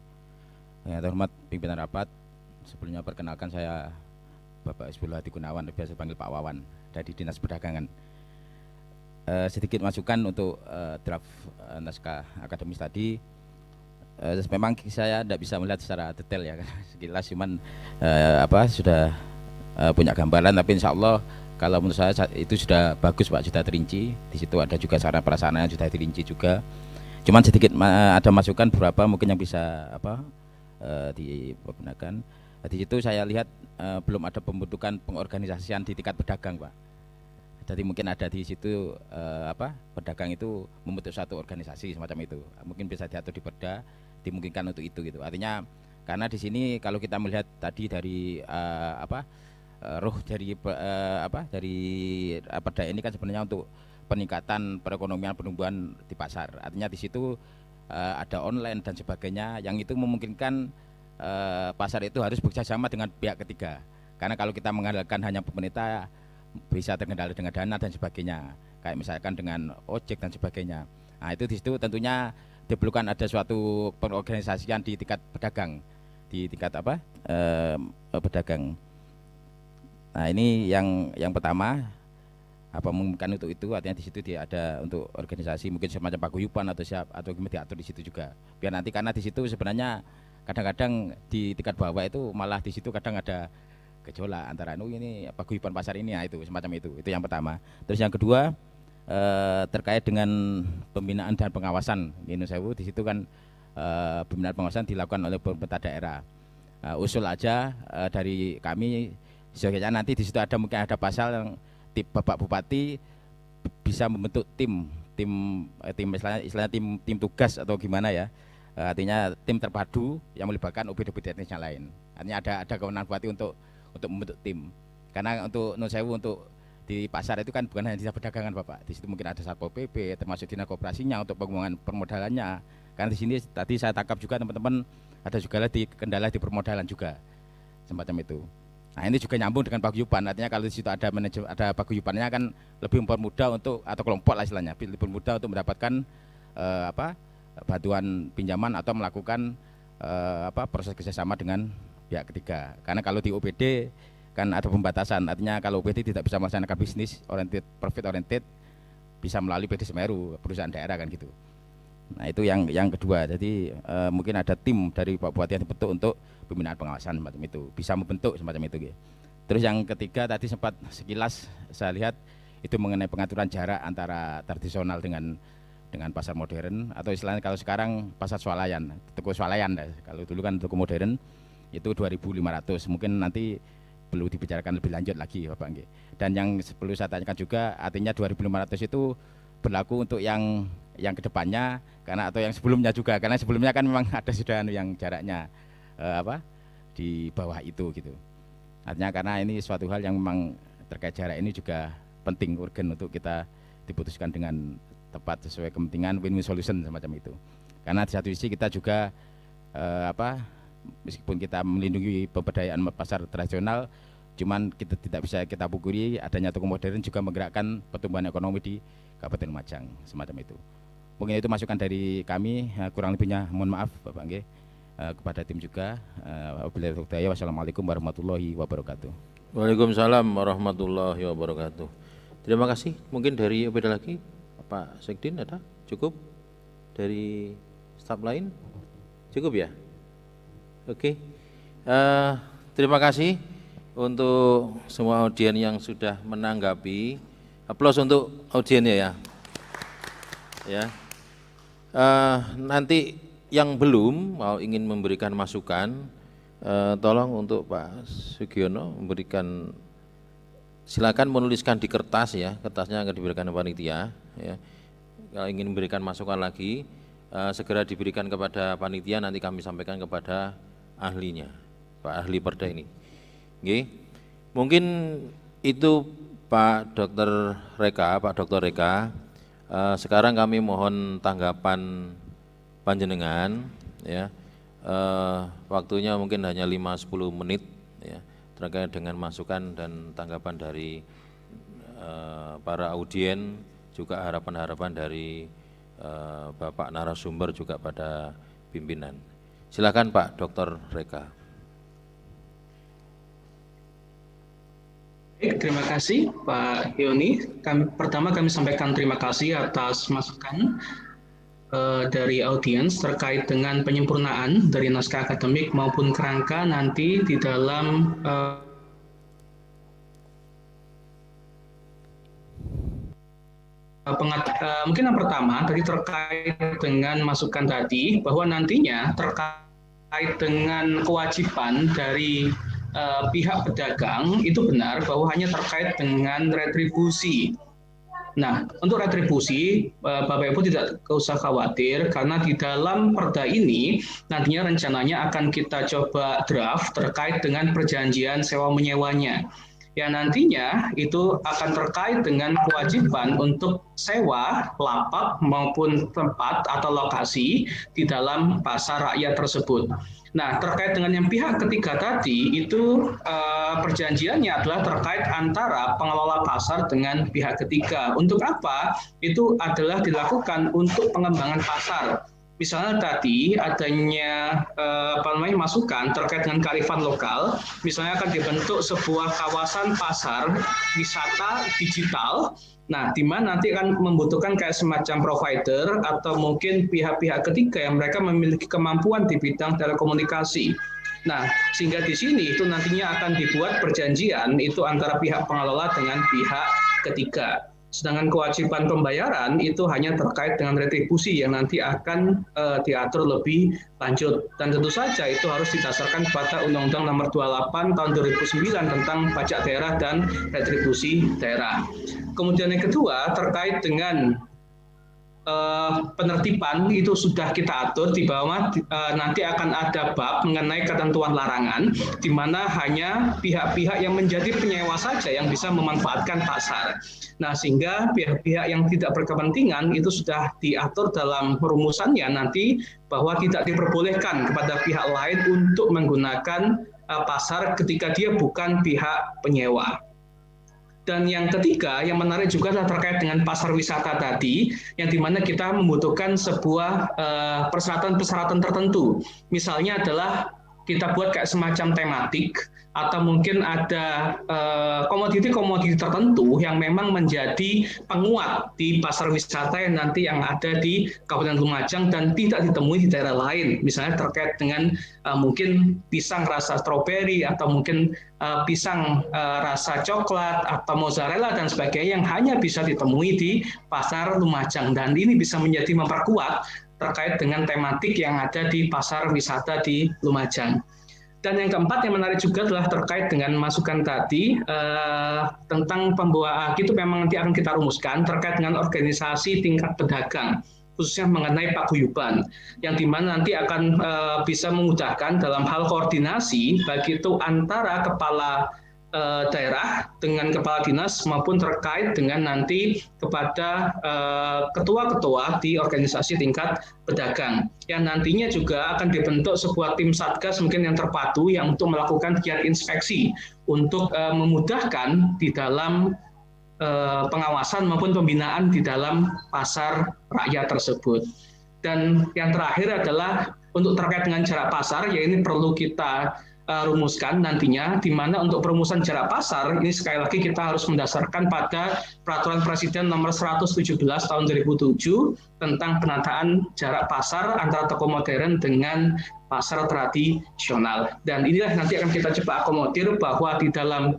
Yang terhormat pimpinan rapat, sebelumnya perkenalkan saya Bapak Isbullah Hadi Gunawan, biasa panggil Pak Wawan, dari Dinas Perdagangan. Sedikit masukan untuk draft naskah akademis tadi. Memang saya tidak bisa melihat secara detail ya, sekilas cuman sudah punya gambaran, tapi insya Allah kalau menurut saya itu sudah bagus Pak, sudah terinci. Di situ ada juga sarana prasarana yang sudah terinci juga. Cuman sedikit ada masukan beberapa mungkin yang bisa digunakan. Di situ saya lihat belum ada pembentukan pengorganisasian di tingkat pedagang Pak. Jadi mungkin ada di situ pedagang itu membentuk satu organisasi semacam itu. Mungkin bisa diatur di Perda, dimungkinkan untuk itu gitu. Artinya karena di sini kalau kita melihat tadi dari roh dari Perda ini kan sebenarnya untuk peningkatan perekonomian pertumbuhan di pasar. Artinya di situ ada online dan sebagainya yang itu memungkinkan pasar itu harus bekerjasama dengan pihak ketiga. Karena kalau kita mengandalkan hanya pemerintah, bisa terkendala dengan dana dan sebagainya, kayak misalkan dengan ojek dan sebagainya. Nah itu di situ tentunya diperlukan ada suatu pengorganisasian di tingkat pedagang, di tingkat pedagang. Nah ini yang pertama, memungkinkan untuk itu, artinya di situ dia ada untuk organisasi mungkin semacam paguyuban atau gimana diatur di situ juga. Biar nanti karena di situ sebenarnya kadang-kadang di tingkat bawah itu malah di situ kadang ada gejolak antara ini paguyuban pasar ini, itu semacam itu yang pertama. Terus yang kedua terkait dengan pembinaan dan pengawasan di situ kan pembinaan pengawasan dilakukan oleh pemerintah daerah. Usul aja dari kami, sebenarnya nanti di situ mungkin ada pasal yang Bapak Bupati bisa membentuk tim istilahnya tim tugas atau gimana ya, artinya tim terpadu yang melibatkan OPD-OPD teknis yang lain. Artinya ada kewenangan Bupati untuk membentuk tim. Karena untuk di pasar itu kan bukan hanya dinas perdagangan Bapak. Di situ mungkin ada Satpol PP, termasuk dinas koperasinya untuk pengembangan permodalannya. Karena di sini tadi saya tangkap juga teman-teman ada juga kendala di permodalan juga, semacam itu. Nah ini juga nyambung dengan paguyuban. Artinya kalau di situ ada paguyubannya kan lebih mempermudah untuk, atau kelompok lah istilahnya, lebih mudah untuk mendapatkan bantuan pinjaman atau melakukan proses kerjasama dengan pihak ketiga. Karena kalau di OPD kan ada pembatasan, artinya kalau OPD tidak bisa melaksanakan bisnis oriented, profit oriented, bisa melalui PD Semeru, perusahaan daerah kan gitu. Nah itu yang kedua. Jadi mungkin ada tim dari Pak Bupati yang dibentuk untuk pembinaan pengawasan semacam itu, bisa membentuk semacam itu. Gitu. Terus yang ketiga tadi sempat sekilas saya lihat itu mengenai pengaturan jarak antara tradisional dengan pasar modern, atau istilahnya kalau sekarang pasar swalayan, toko swalayan. Kalau dulu kan toko modern itu 2.500, mungkin nanti perlu dibicarakan lebih lanjut lagi Bapak nggih. Dan yang perlu saya tanyakan juga, artinya 2.500 itu berlaku untuk yang kedepannya karena atau yang sebelumnya juga, karena sebelumnya kan memang ada sudah yang jaraknya di bawah itu gitu. Artinya karena ini suatu hal yang memang terkait jarak ini juga penting, urgen untuk kita diputuskan dengan tepat sesuai kepentingan win-win solution semacam itu. Karena di satu sisi kita juga meskipun kita melindungi pemberdayaan pasar tradisional, cuman kita tidak bisa kita pungkiri adanya toko modern juga menggerakkan pertumbuhan ekonomi di Kabupaten Lumajang semacam itu. Mungkin itu masukan dari kami, kurang lebihnya mohon maaf Bapak nggih, kepada tim juga. Wassalamualaikum warahmatullahi wabarakatuh. Waalaikumsalam warahmatullahi wabarakatuh. Terima kasih. Mungkin dari beda lagi Pak Sekdin ada? Cukup? Dari staf lain? Cukup ya? Oke, terima kasih untuk semua audien yang sudah menanggapi. Aplaus untuk audiennya ya. Nanti yang belum mau ingin memberikan masukan, tolong untuk Pak Sugiono memberikan, silakan menuliskan di kertas ya, kertasnya akan diberikan panitia. Ya. Kalau ingin memberikan masukan lagi, segera diberikan kepada panitia, nanti kami sampaikan kepada ahlinya, Pak ahli perda ini. Oke. Mungkin itu Pak Dr. Reka. Sekarang kami mohon tanggapan panjenengan ya. Waktunya mungkin hanya 5-10 menit ya, terkait dengan masukan dan tanggapan dari para audien, juga harapan-harapan dari Bapak narasumber juga pada pimpinan. Silakan Pak Dr. Reka. Baik, terima kasih Pak Yoni. Pertama kami sampaikan terima kasih atas masukan dari audiens terkait dengan penyempurnaan dari naskah akademik maupun kerangka nanti di dalam mungkin yang pertama tadi terkait dengan masukan tadi bahwa nantinya terkait dengan kewajiban dari pihak pedagang itu benar bahwa hanya terkait dengan retribusi. Nah, untuk retribusi Bapak Ibu tidak usah khawatir karena di dalam perda ini nantinya rencananya akan kita coba draft terkait dengan perjanjian sewa menyewanya. Yang nantinya itu akan terkait dengan kewajiban untuk sewa lapak maupun tempat atau lokasi di dalam pasar rakyat tersebut. Nah, terkait dengan yang pihak ketiga tadi, itu perjanjiannya adalah terkait antara pengelola pasar dengan pihak ketiga. Untuk apa? Itu adalah dilakukan untuk pengembangan pasar. Misalnya tadi adanya masukan terkait dengan kearifan lokal, misalnya akan dibentuk sebuah kawasan pasar wisata digital. Nah, di mana nanti akan membutuhkan kayak semacam provider atau mungkin pihak-pihak ketiga yang mereka memiliki kemampuan di bidang telekomunikasi. Nah, sehingga di sini itu nantinya akan dibuat perjanjian itu antara pihak pengelola dengan pihak ketiga. Sedangkan kewajiban pembayaran itu hanya terkait dengan retribusi yang nanti akan diatur lebih lanjut. Dan tentu saja itu harus didasarkan pada Undang-Undang Nomor 28 Tahun 2009 tentang pajak daerah dan retribusi daerah. Kemudian yang kedua terkait dengan penertiban itu sudah kita atur di bawah, nanti akan ada bab mengenai ketentuan larangan di mana hanya pihak-pihak yang menjadi penyewa saja yang bisa memanfaatkan pasar. Nah, sehingga pihak-pihak yang tidak berkepentingan itu sudah diatur dalam rumusannya nanti bahwa tidak diperbolehkan kepada pihak lain untuk menggunakan pasar ketika dia bukan pihak penyewa. Dan yang ketiga, yang menarik juga adalah terkait dengan pasar wisata tadi, yang dimana kita membutuhkan sebuah persyaratan-persyaratan tertentu. Misalnya adalah kita buat kayak semacam tematik, atau mungkin ada komoditi-komoditi tertentu yang memang menjadi penguat di pasar wisata yang nanti yang ada di Kabupaten Lumajang dan tidak ditemui di daerah lain. Misalnya terkait dengan mungkin pisang rasa stroberi, atau mungkin pisang rasa coklat, atau mozzarella dan sebagainya yang hanya bisa ditemui di pasar Lumajang. Dan ini bisa menjadi memperkuat terkait dengan tematik yang ada di pasar wisata di Lumajang. Dan yang keempat yang menarik juga adalah terkait dengan masukan tadi tentang pembawa itu memang nanti akan kita rumuskan terkait dengan organisasi tingkat pedagang, khususnya mengenai paguyuban, yang dimana nanti akan bisa memudahkan dalam hal koordinasi baik itu antara kepala daerah dengan kepala dinas maupun terkait dengan nanti kepada ketua-ketua di organisasi tingkat pedagang, yang nantinya juga akan dibentuk sebuah tim satgas mungkin yang terpadu yang untuk melakukan kegiatan inspeksi untuk memudahkan di dalam pengawasan maupun pembinaan di dalam pasar rakyat tersebut. Dan yang terakhir adalah untuk terkait dengan jarak pasar, ya ini perlu kita rumuskan nantinya, di mana untuk perumusan jarak pasar ini sekali lagi kita harus mendasarkan pada Peraturan Presiden Nomor 117 Tahun 2007 tentang penataan jarak pasar antara toko modern dengan pasar tradisional. Dan inilah nanti akan kita coba akomodir bahwa di dalam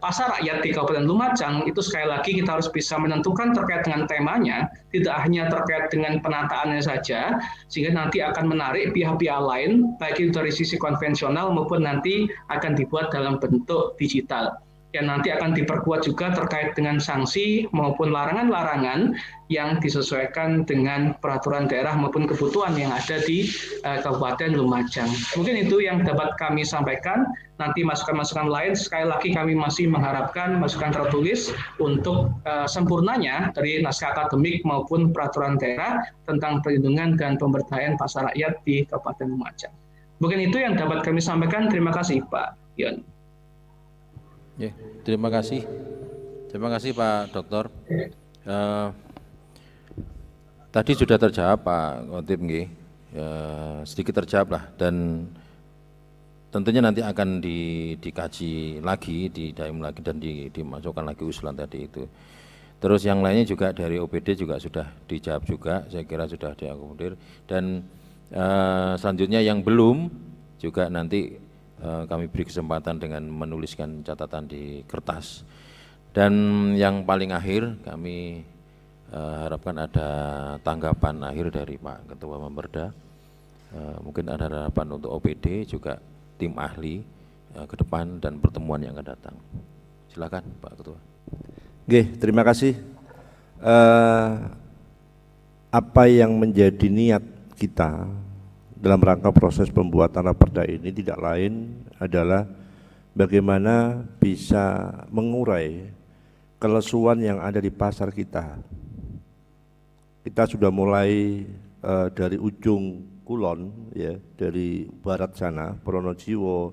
pasar rakyat di Kabupaten Lumajang itu sekali lagi kita harus bisa menentukan terkait dengan temanya, tidak hanya terkait dengan penataannya saja, sehingga nanti akan menarik pihak-pihak lain baik itu dari sisi konvensional maupun nanti akan dibuat dalam bentuk digital, yang nanti akan diperkuat juga terkait dengan sanksi maupun larangan-larangan yang disesuaikan dengan peraturan daerah maupun kebutuhan yang ada di Kabupaten Lumajang. Mungkin itu yang dapat kami sampaikan. Nanti masukan-masukan lain, sekali lagi kami masih mengharapkan masukan tertulis untuk sempurnanya dari naskah akademik maupun peraturan daerah tentang perlindungan dan pemberdayaan pasar rakyat di Kabupaten Lumajang. Mungkin itu yang dapat kami sampaikan. Terima kasih Pak Yon. Ya, terima kasih. Terima kasih Pak Dokter. Tadi sudah terjawab Pak Khotib nggih. Sedikit terjawab lah, dan tentunya nanti akan dikaji lagi, didaim lagi dan dimasukkan lagi usulan tadi itu. Terus yang lainnya juga dari OPD juga sudah dijawab juga, saya kira sudah diakomodir. Dan selanjutnya yang belum juga nanti kami beri kesempatan dengan menuliskan catatan di kertas. Dan yang paling akhir kami harapkan ada tanggapan akhir dari Pak Ketua Memberda. Mungkin ada harapan untuk OPD juga tim ahli ke depan dan pertemuan yang akan datang. Silakan Pak Ketua. Oke, terima kasih. Apa yang menjadi niat kita dalam rangka proses pembuatan raperda ini tidak lain adalah bagaimana bisa mengurai kelesuan yang ada di pasar kita. Kita sudah mulai dari ujung kulon, ya, dari barat sana, Pronojiwo,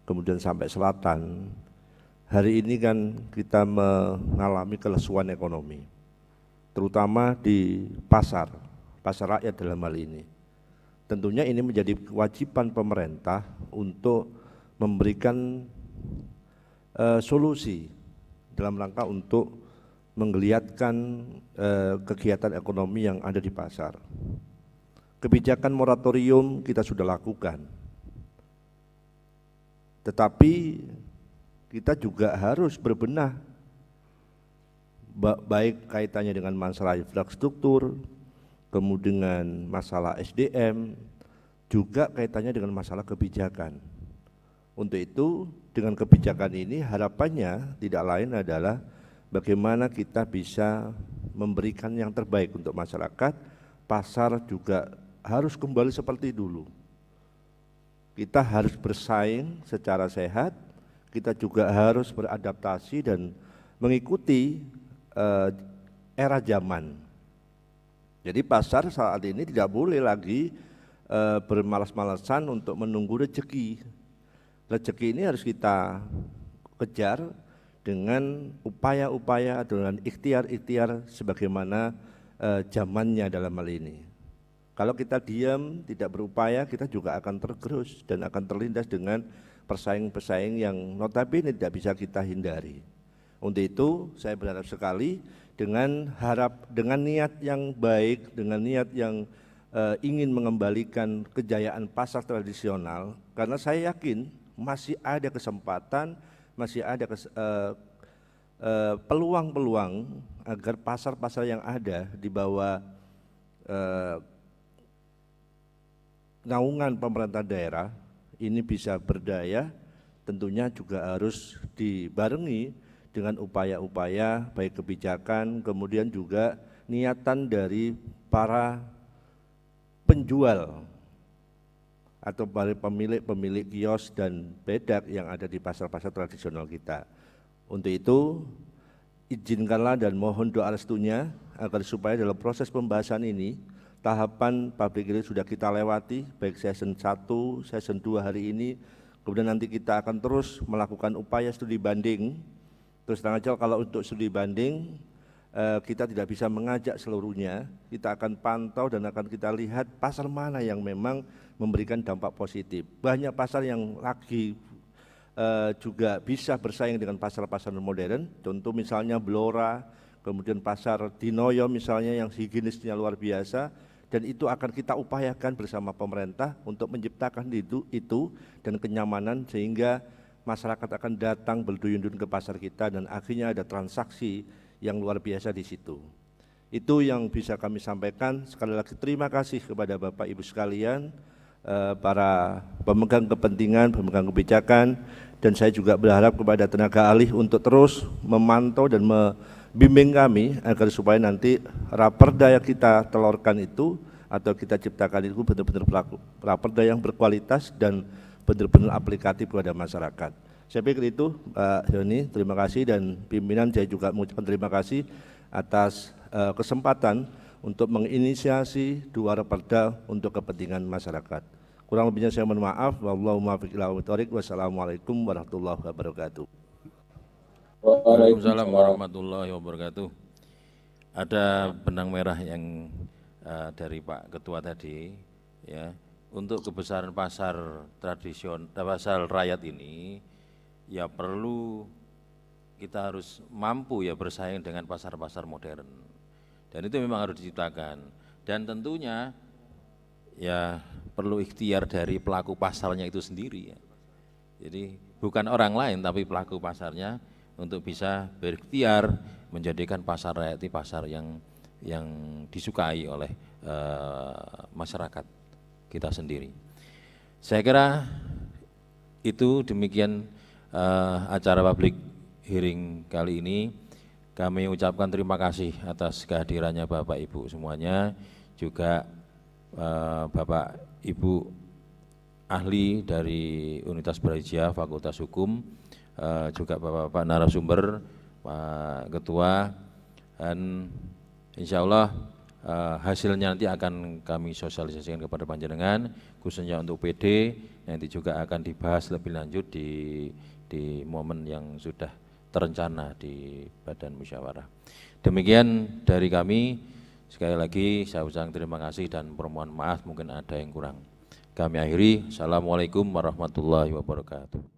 kemudian sampai selatan. Hari ini kan kita mengalami kelesuan ekonomi, terutama di pasar rakyat dalam hal ini. Tentunya ini menjadi kewajiban pemerintah untuk memberikan solusi dalam rangka untuk menggeliatkan kegiatan ekonomi yang ada di pasar. Kebijakan moratorium kita sudah lakukan, tetapi kita juga harus berbenah, baik kaitannya dengan masalah infrastruktur, kemudian dengan masalah SDM, juga kaitannya dengan masalah kebijakan. Untuk itu, dengan kebijakan ini harapannya tidak lain adalah bagaimana kita bisa memberikan yang terbaik untuk masyarakat. Pasar juga harus kembali seperti dulu. Kita harus bersaing secara sehat, kita juga harus beradaptasi dan mengikuti era zaman. Jadi pasar saat ini tidak boleh lagi bermalas-malasan untuk menunggu rezeki. Rezeki ini harus kita kejar dengan upaya-upaya, dengan ikhtiar-ikhtiar sebagaimana zamannya dalam hal ini. Kalau kita diam, tidak berupaya, kita juga akan tergerus dan akan terlindas dengan pesaing-pesaing yang notabene tidak bisa kita hindari. Untuk itu saya berharap sekali dengan niat yang baik, dengan niat yang ingin mengembalikan kejayaan pasar tradisional, karena saya yakin masih ada kesempatan, masih ada peluang-peluang agar pasar-pasar yang ada di bawah naungan pemerintah daerah ini bisa berdaya, tentunya juga harus dibarengi dengan upaya-upaya baik kebijakan, kemudian juga niatan dari para penjual atau para pemilik kios dan bedak yang ada di pasar-pasar tradisional kita. Untuk itu, izinkanlah dan mohon doa restunya agar supaya dalam proses pembahasan ini, tahapan public hearing sudah kita lewati, baik season 1, season 2 hari ini, kemudian nanti kita akan terus melakukan upaya studi banding. Terus terang aja kalau untuk studi banding, kita tidak bisa mengajak seluruhnya, kita akan pantau dan akan kita lihat pasar mana yang memang memberikan dampak positif. Banyak pasar yang lagi juga bisa bersaing dengan pasar-pasar modern, contoh misalnya Blora, kemudian pasar Dinoyo misalnya yang higienisnya luar biasa, dan itu akan kita upayakan bersama pemerintah untuk menciptakan itu dan kenyamanan sehingga masyarakat akan datang berduyun-duyun ke pasar kita dan akhirnya ada transaksi yang luar biasa di situ. Itu yang bisa kami sampaikan. Sekali lagi terima kasih kepada Bapak Ibu sekalian, para pemegang kepentingan, pemegang kebijakan, dan saya juga berharap kepada tenaga ahli untuk terus memantau dan membimbing kami agar supaya nanti raperda yang kita telurkan itu atau kita ciptakan itu benar-benar raperda yang berkualitas dan benar-benar aplikatif kepada masyarakat. Saya pikir itu Pak Yoni, terima kasih, dan pimpinan saya juga mengucapkan terima kasih atas kesempatan untuk menginisiasi 2 raperda untuk kepentingan masyarakat. Kurang lebihnya saya mohon maaf. Wallahu muwaffiq ila aqwamit thoriq. Wassalamualaikum warahmatullahi wabarakatuh. Waalaikumsalam warahmatullahi wabarakatuh. Ada benang merah yang dari Pak Ketua tadi, ya, untuk kebesaran pasar tradisional, pasar rakyat ini, ya perlu kita harus mampu ya bersaing dengan pasar-pasar modern, dan itu memang harus diciptakan, dan tentunya ya perlu ikhtiar dari pelaku pasarnya itu sendiri ya. Jadi bukan orang lain tapi pelaku pasarnya untuk bisa berikhtiar menjadikan pasar rakyat itu pasar yang disukai oleh masyarakat kita sendiri. Saya kira itu demikian acara public hearing kali ini. Kami ucapkan terima kasih atas kehadirannya Bapak Ibu semuanya, juga Bapak Ibu ahli dari Unitas Brawijaya Fakultas Hukum, juga Bapak-Bapak narasumber, Pak Ketua, dan insya Allah hasilnya nanti akan kami sosialisasikan kepada panjenengan, khususnya untuk PD, nanti juga akan dibahas lebih lanjut di momen yang sudah terencana di Badan Musyawarah. Demikian dari kami. Sekali lagi saya ucapkan terima kasih dan permohonan maaf mungkin ada yang kurang. Kami akhiri. Assalamualaikum warahmatullahi wabarakatuh.